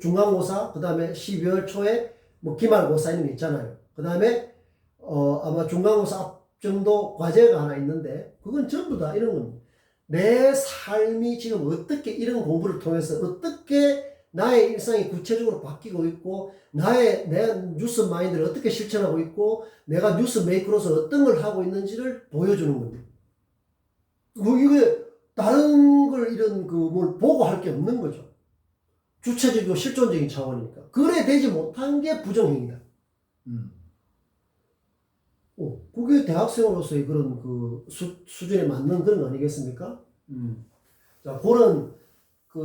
중간고사, 그 다음에 12월 초에 기말고사 이런 게 있잖아요. 그 다음에 아마 중간고사 앞 정도 과제가 하나 있는데 그건 전부 다 이런 겁니다. 내 삶이 지금 어떻게 이런 공부를 통해서 어떻게 나의 일상이 구체적으로 바뀌고 있고 내 뉴스 마인드를 어떻게 실천하고 있고 내가 뉴스 메이커로서 어떤 걸 하고 있는지를 보여주는 겁니다. 이게 다른 걸 이런 뭘 보고 할 게 없는 거죠. 주체적이고 실존적인 차원이니까. 그래 되지 못한 게 부정행위다. 그게 대학생으로서의 그런 수준에 맞는 그런 거 아니겠습니까? 자, 그런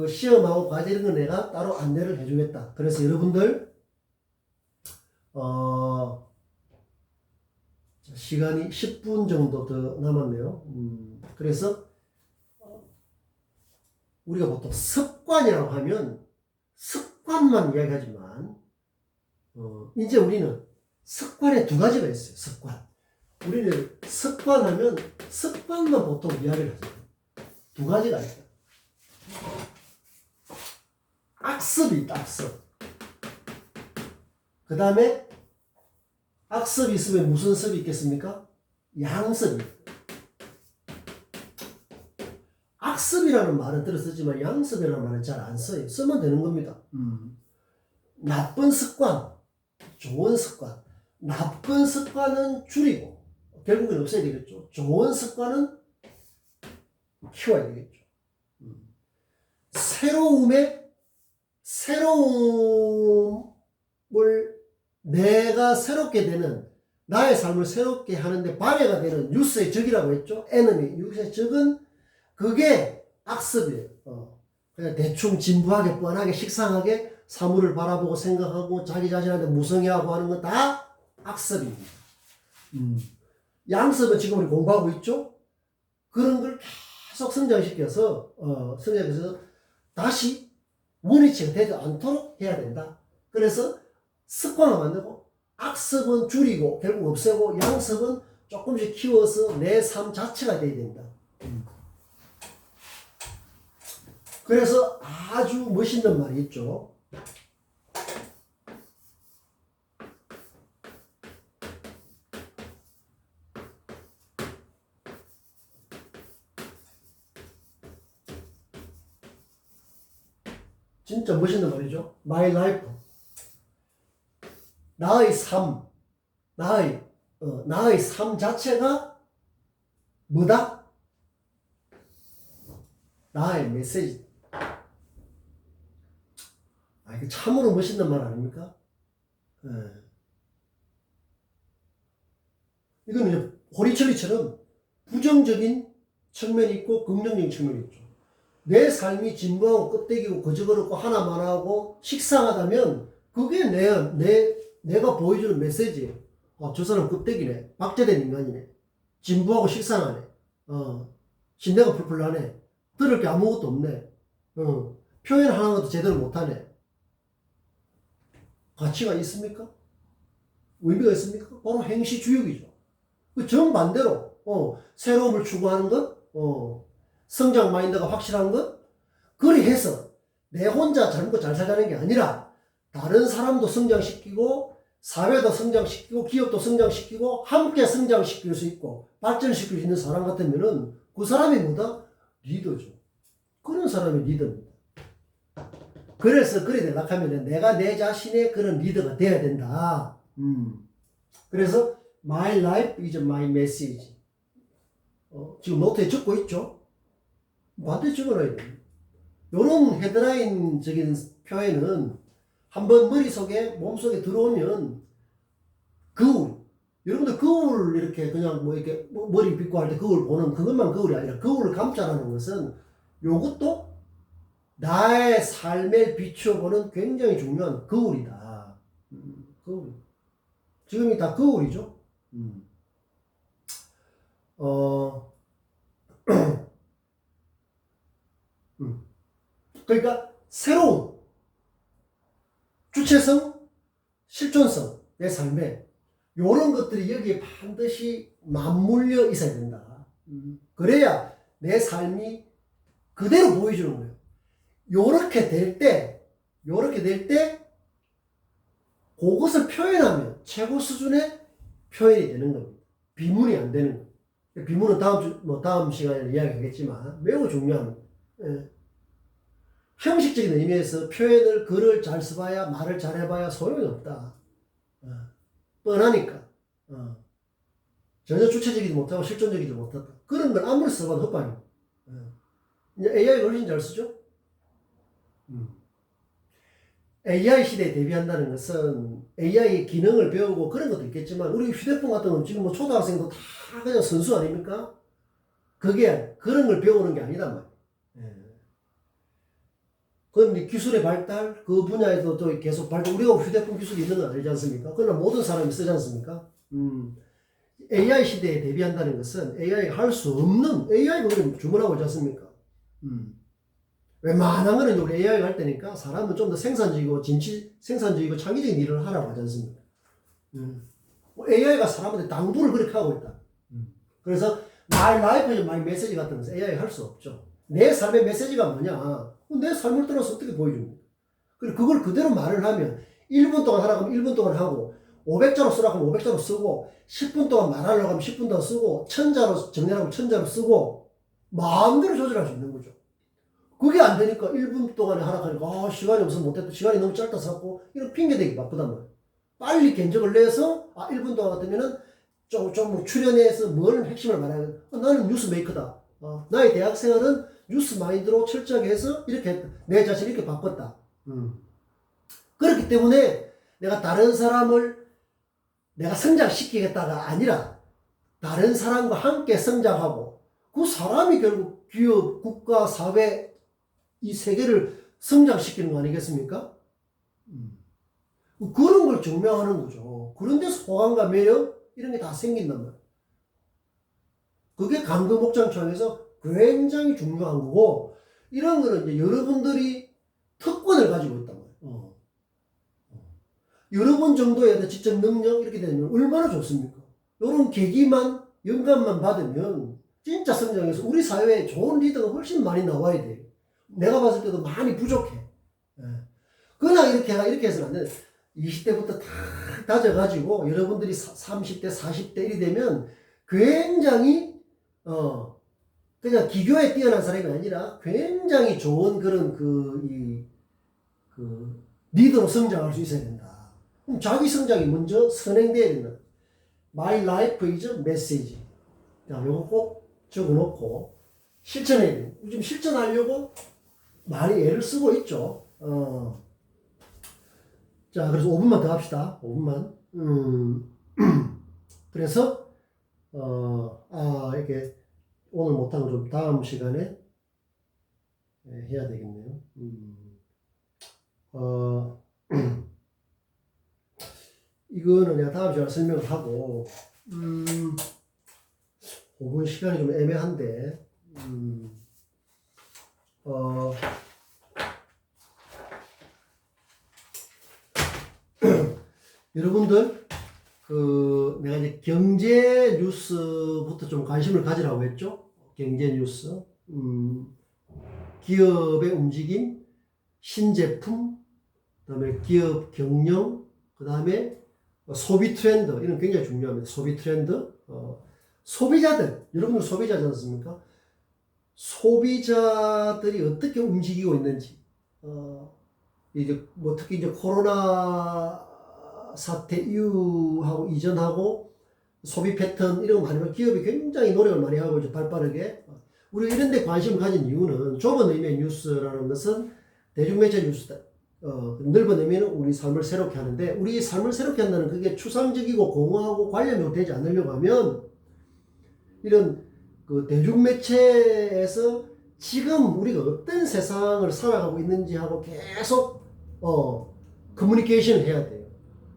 시험하고 과제 이런 거 내가 따로 안내를 해주겠다. 그래서 여러분들, 시간이 10분 정도 더 남았네요. 그래서 우리가 보통 습관이라고 하면 습관만 이야기하지만, 이제 우리는 습관에 두 가지가 있어요. 습관. 우리는 습관하면 습관만 보통 이야기를 하죠. 두 가지가 있다. 악습이 있다. 악습. 그 다음에 악습이 있으면 무슨 습이 있겠습니까? 양습이. 악습이라는 말은 들었었지만 양습이라는 말은 잘 안 써요. 쓰면 되는 겁니다. 나쁜 습관, 좋은 습관. 나쁜 습관은 줄이고 결국은 없애야 되겠죠. 좋은 습관은 키워야 되겠죠. 새로움을 내가 새롭게 되는 나의 삶을 새롭게 하는데 방해가 되는 뉴스의 적이라고 했죠. 에너미, 뉴스의 적은 그게 악습이에요. 그냥 대충 진부하게 뻔하게 식상하게 사물을 바라보고 생각하고 자기 자신한테 무성의하고 하는 건 다 악습입니다. 양습은 지금 우리 공부하고 있죠. 그런 걸 계속 성장시켜서 다시 원위치가 되지 않도록 해야 된다. 그래서 습관을 만들고 악습은 줄이고 결국 없애고 양습은 조금씩 키워서 내 삶 자체가 돼야 된다. 그래서 아주 멋있는 말이 있죠. 진짜 멋있는 말이죠. My life. 나의 삶. 나의 삶 자체가 뭐다? 나의 메시지. 이게 참으로 멋있는 말 아닙니까? 이건 이제 호리철리처럼 부정적인 측면이 있고 긍정적인 측면이 있죠. 내 삶이 진부하고 껍데기고 거저거렵고 하나만 하고 식상하다면 그게 내가 보여주는 메시지예요. 저 사람 껍데기네. 박제된 인간이네. 진부하고 식상하네. 신내가 풀풀 나네. 들을 게 아무것도 없네. 표현 하나도 제대로 못하네. 가치가 있습니까? 의미가 있습니까? 바로 행시주역이죠. 그 정반대로 새로움을 추구하는 것, 성장 마인드가 확실한 것, 그리 해서 내 혼자 젊고 잘 살자는 게 아니라 다른 사람도 성장시키고 사회도 성장시키고 기업도 성장시키고 함께 성장시킬 수 있고 발전시킬 수 있는 사람 같으면은 그 사람이 뭐다? 리더죠. 그런 사람이 리더입니다. 그래서 그래 되려고 하면 내가 내 자신의 그런 리더가 돼야 된다. 그래서 My life is my message. 지금 노트에 적고 있죠? 반드시 적어놔야 돼요. 이런 헤드라인적인 표현은 한번 머릿속에 몸속에 들어오면 거울. 여러분들 거울 이렇게 그냥 이렇게 머리 빗고 할 때 거울 보는 그것만 거울이 아니라 거울을 감자라는 것은 요것도 나의 삶에 비추어보는 굉장히 중요한 거울이다. 거울. 지금이 다 거울이죠. 그러니까 새로운 주체성, 실존성, 내 삶에 이런 것들이 여기에 반드시 맞물려 있어야 된다. 그래야 내 삶이 그대로 보여주는 거예요. 요렇게 될 때 그것을 표현하면 최고 수준의 표현이 되는 겁니다. 비문이 안 되는 거예요. 비문은 다음 시간에 이야기하겠지만 매우 중요합니다. 예. 형식적인 의미에서 표현을 글을 잘 써봐야 말을 잘 해봐야 소용이 없다. 뻔하니까. 전혀 주체적이지 못하고 실존적이지 못하다. 그런 걸 아무리 써봐도 헛발이에요. 이제 AI가 훨씬 잘 쓰죠? AI 시대에 대비한다는 것은 AI의 기능을 배우고 그런 것도 있겠지만 우리 휴대폰 같은 건 지금 뭐 초등학생도 다 그냥 선수 아닙니까? 그게 그런 걸 배우는 게 아니란 말이에요. 그럼 기술의 발달, 그 분야에도 또 계속 발달, 우리가 휴대폰 기술이 있는 건 아니지 않습니까? 그러나 모든 사람이 쓰지 않습니까? AI 시대에 대비한다는 것은 AI가 할 수 없는, AI가 우리 주문하고 있지 않습니까? 웬만한 거는 우리 AI가 할 때니까 사람은 좀 더 생산적이고 생산적이고 창의적인 일을 하라고 하지 않습니까? AI가 사람한테 당부를 그렇게 하고 있다. 그래서 My Life, My Message 같은 것은 AI가 할 수 없죠. 내 삶의 메시지가 뭐냐? 내 삶을 들어서 어떻게 보여줍니까? 그리고 그걸 그대로 말을 하면 1분 동안 하라고 하면 1분 동안 하고 500자로 쓰라고 하면 500자로 쓰고 10분 동안 말하려고 하면 10분 동안 쓰고 1000자로 정리하고 1000자로 쓰고 마음대로 조절할 수 있는 거죠. 그게 안 되니까 1분 동안에 하라고 하니까 시간이 없어서 못했다. 시간이 너무 짧다 해갖고 이런 핑계대기 바쁘단 말이에요. 빨리 견적을 내서 1분 동안 같으면은 좀 출연해서 뭘 핵심을 말하는 나는 뉴스 메이커다. 나의 대학 생활은 뉴스 마인드로 철저하게 해서 이렇게 했다. 내 자신을 이렇게 바꿨다. 그렇기 때문에 내가 다른 사람을 내가 성장시키겠다가 아니라 다른 사람과 함께 성장하고 그 사람이 결국 기업, 국가, 사회 이 세계를 성장시키는 거 아니겠습니까? 그런 걸 증명하는 거죠. 그런 데서 호감과 매력 이런 게 다 생긴단 말이에요. 그게 강도 목장청에서 굉장히 중요한 거고 이런 거는 이제 여러분들이 특권을 가지고 있단 말이에요. 여러분 정도의 지적 능력 이렇게 되면 얼마나 좋습니까? 이런 계기만 영감만 받으면 진짜 성장해서 우리 사회에 좋은 리더가 훨씬 많이 나와야 돼요. 내가 봤을 때도 많이 부족해. 그러나 이렇게 해서는 안 돼. 20대부터 다 다져가지고 여러분들이 30대, 40대 이리 되면 굉장히 그냥 기교에 뛰어난 사람이 아니라 굉장히 좋은 그런 리더로 성장할 수 있어야 된다. 그럼 자기 성장이 먼저 선행돼야 된다. My life is a message. 자, 요거 꼭 적어놓고 실천해야 돼요. 요즘 실천하려고 많이 애를 쓰고 있죠. 자, 그래서 5분만 더 합시다. 5분만. 그래서, 이렇게 오늘 못한 거 좀 다음 시간에 해야 되겠네요. 이거는 내가 다음 시간에 설명을 하고, 5분 시간이 좀 애매한데, 여러분들, 내가 이제 경제 뉴스부터 좀 관심을 가지라고 했죠? 경제 뉴스. 기업의 움직임, 신제품, 그 다음에 기업 경영, 그 다음에 소비 트렌드, 이런 굉장히 중요합니다. 소비 트렌드. 소비자들, 여러분들 소비자지 않습니까? 소비자들이 어떻게 움직이고 있는지, 이제 뭐 특히 이제 코로나 사태 이후하고 이전하고 소비 패턴 이런 거 많이 하면 기업이 굉장히 노력을 많이 하고 이제 발빠르게 우리가 이런 데 관심을 가진 이유는 좁은 의미의 뉴스라는 것은 대중매체 뉴스다. 넓은 의미는 우리 삶을 새롭게 하는데 우리 삶을 새롭게 한다는 그게 추상적이고 공허하고 관련이 되지 않으려고 하면 이런 그 대중매체에서 지금 우리가 어떤 세상을 살아가고 있는지 하고 계속 커뮤니케이션을 해야 돼요.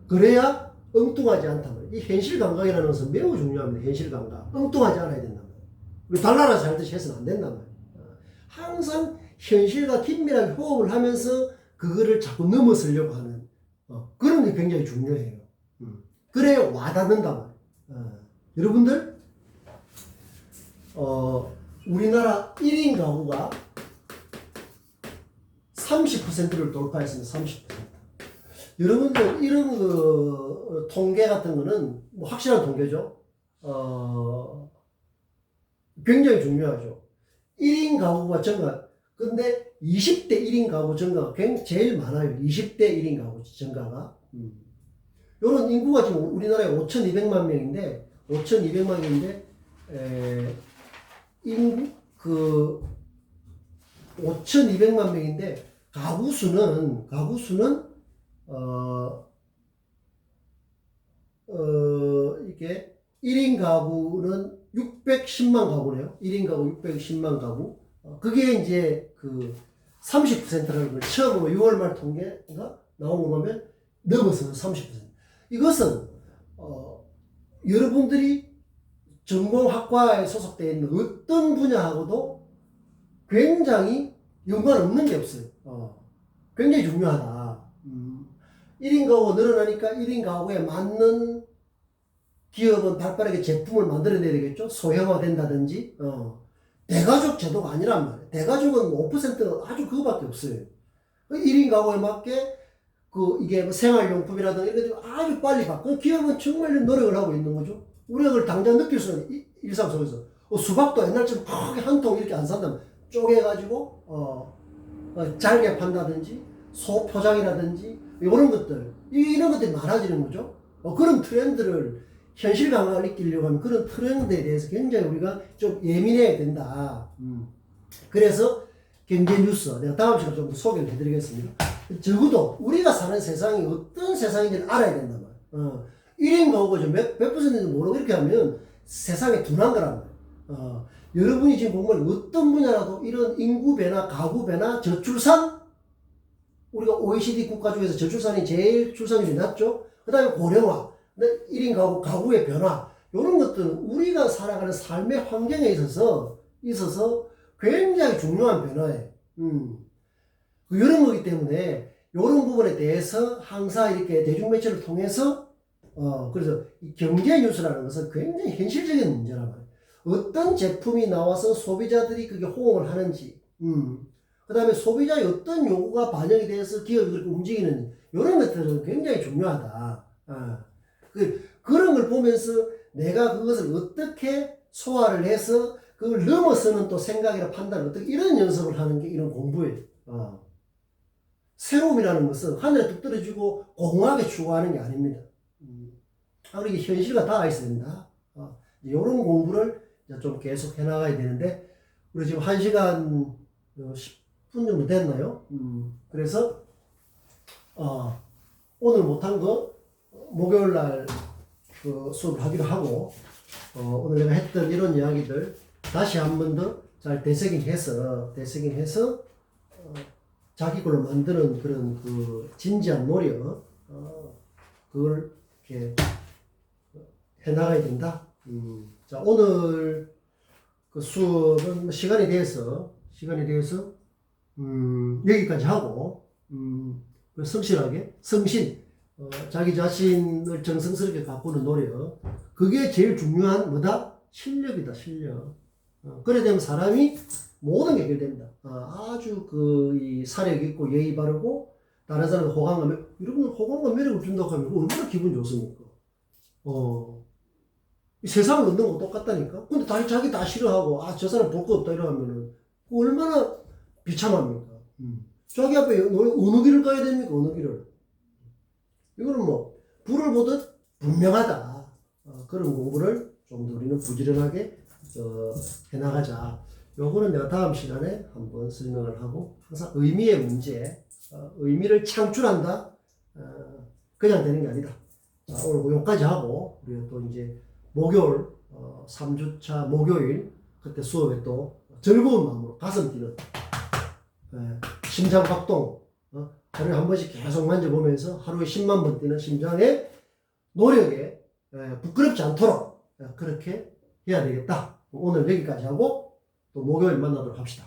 그래야 엉뚱하지 않단 말이에요. 이 현실 감각이라는 것은 매우 중요합니다. 현실 감각. 엉뚱하지 않아야 된단 말이에요. 우리 달나라 살듯이 해서는 안 된단 말이에요. 항상 현실과 긴밀하게 호흡을 하면서 그거를 자꾸 넘어서려고 하는 그런 게 굉장히 중요해요. 그래야 와닿는단 말이에요. 여러분들 우리나라 1인 가구가 30%를 돌파했습니다. 30%. 여러분들 이런 그 통계 같은 거는 뭐 확실한 통계죠. 굉장히 중요하죠. 1인 가구가 증가. 근데 20대 1인 가구 증가가 제일 많아요. 20대 1인 가구 증가가. 요런 인구가 지금 우리나라에 5,200만 명인데, 5,200만 명인데, 인구, 5,200만 명인데, 가구 수는, 이게 1인 가구는 610만 가구네요. 1인 가구 610만 가구. 그게 이제 그 30%라는 걸 처음으로 6월 말 통계가 나온 거 보면 넘어서는 30%. 이것은, 여러분들이 전공학과에 소속되어 있는 어떤 분야하고도 굉장히 연관없는 게 없어요. 굉장히 중요하다. 1인 가구가 늘어나니까 1인 가구에 맞는 기업은 발빠르게 제품을 만들어내야 되겠죠. 소형화된다든지. 대가족 제도가 아니란 말이에요. 대가족은 5% 아주 그거밖에 없어요. 1인 가구에 맞게 이게 뭐 생활용품이라든가 이런 것들이 아주 빨리 바뀌고 기업은 정말 노력을 하고 있는 거죠. 우리가 그걸 당장 느낄 수는 일상 속에서. 수박도 옛날처럼 크게 한 통 이렇게 안 산다면 쪼개가지고 잘게 판다든지 소포장이라든지 이런 것들 이런 것들이 많아지는 거죠. 그런 트렌드를 현실 감각을 익히려고 하면 그런 트렌드에 대해서 굉장히 우리가 좀 예민해야 된다. 그래서 경제 뉴스 내가 다음 시간에 좀 더 소개를 해드리겠습니다. 적어도 우리가 사는 세상이 어떤 세상인지를 알아야 된단 말이에요. 1인 가구가 몇 퍼센트인지 모르고 이렇게 하면 세상에 둔한 거란 말이에요. 여러분이 지금 보면 어떤 분야라도 이런 인구 변화, 가구 변화, 저출산, 우리가 OECD 국가 중에서 저출산이 제일 출산율이 낮죠. 그 다음에 고령화, 1인 가구의 변화, 이런 것들은 우리가 살아가는 삶의 환경에 있어서 굉장히 중요한 변화예요. 이런 거기 때문에 이런 부분에 대해서 항상 이렇게 대중매체를 통해서 그래서 이 경제 뉴스라는 것은 굉장히 현실적인 문제란 말이에요. 어떤 제품이 나와서 소비자들이 그게 호응을 하는지, 그 다음에 소비자의 어떤 요구가 반영이 돼서 기업이 그렇게 움직이는지, 이런 것들은 굉장히 중요하다. 그런 걸 보면서 내가 그것을 어떻게 소화를 해서 그걸 넘어서는 또 생각이나 판단을 어떻게 이런 연습을 하는 게 이런 공부예요. 새로움이라는 것은 하늘에 뚝 떨어지고 공허하게 추구하는 게 아닙니다. 이게 현실과 닿아 있어야 된다. 이런 공부를 좀 계속 해나가야 되는데, 우리 지금 1시간 10분 정도 됐나요? 그래서, 오늘 못한 거, 목요일 날 수업을 하기로 하고, 오늘 내가 했던 이런 이야기들 다시 한 번 더 잘 되새김해서, 자기 걸로 만드는 그런 진지한 노력, 그걸 이렇게 해나가야 된다. 자, 오늘 그 수업은 시간에 대해서, 여기까지 하고, 성실하게, 자기 자신을 정성스럽게 가꾸는 노력, 그게 제일 중요한 뭐다? 실력이다, 실력. 그래 되면 사람이 모든 게 해결됩니다. 아주 이 사력 있고 예의 바르고 다른 사람한테 호감과 여러분들 호감과 매력을 준다고 하면 얼마나 기분 좋습니까? 이 세상을 얻는 거 똑같다니까. 근데 자기 다 싫어하고 저 사람 볼 거 없다 이러면은 얼마나 비참합니까? 자기 앞에 어느 길을 가야 됩니까? 어느 길을? 이거는 뭐 불을 보듯 분명하다. 그런 공부를 좀 더 우리는 부지런하게 해나가자. 요거는 내가 다음 시간에 한번 설명을 하고, 항상 의미의 문제, 의미를 창출한다. 그냥 되는 게 아니다. 자, 오늘 여기까지 하고, 우리가 또 이제 목요일, 3주차 목요일, 그때 수업에 또 즐거운 마음으로 가슴 뛰는, 심장 박동, 하루에 한 번씩 계속 만져보면서 하루에 10만 번 뛰는 심장의 노력에 부끄럽지 않도록 그렇게 해야 되겠다. 오늘 여기까지 하고 또 목요일 만나도록 합시다.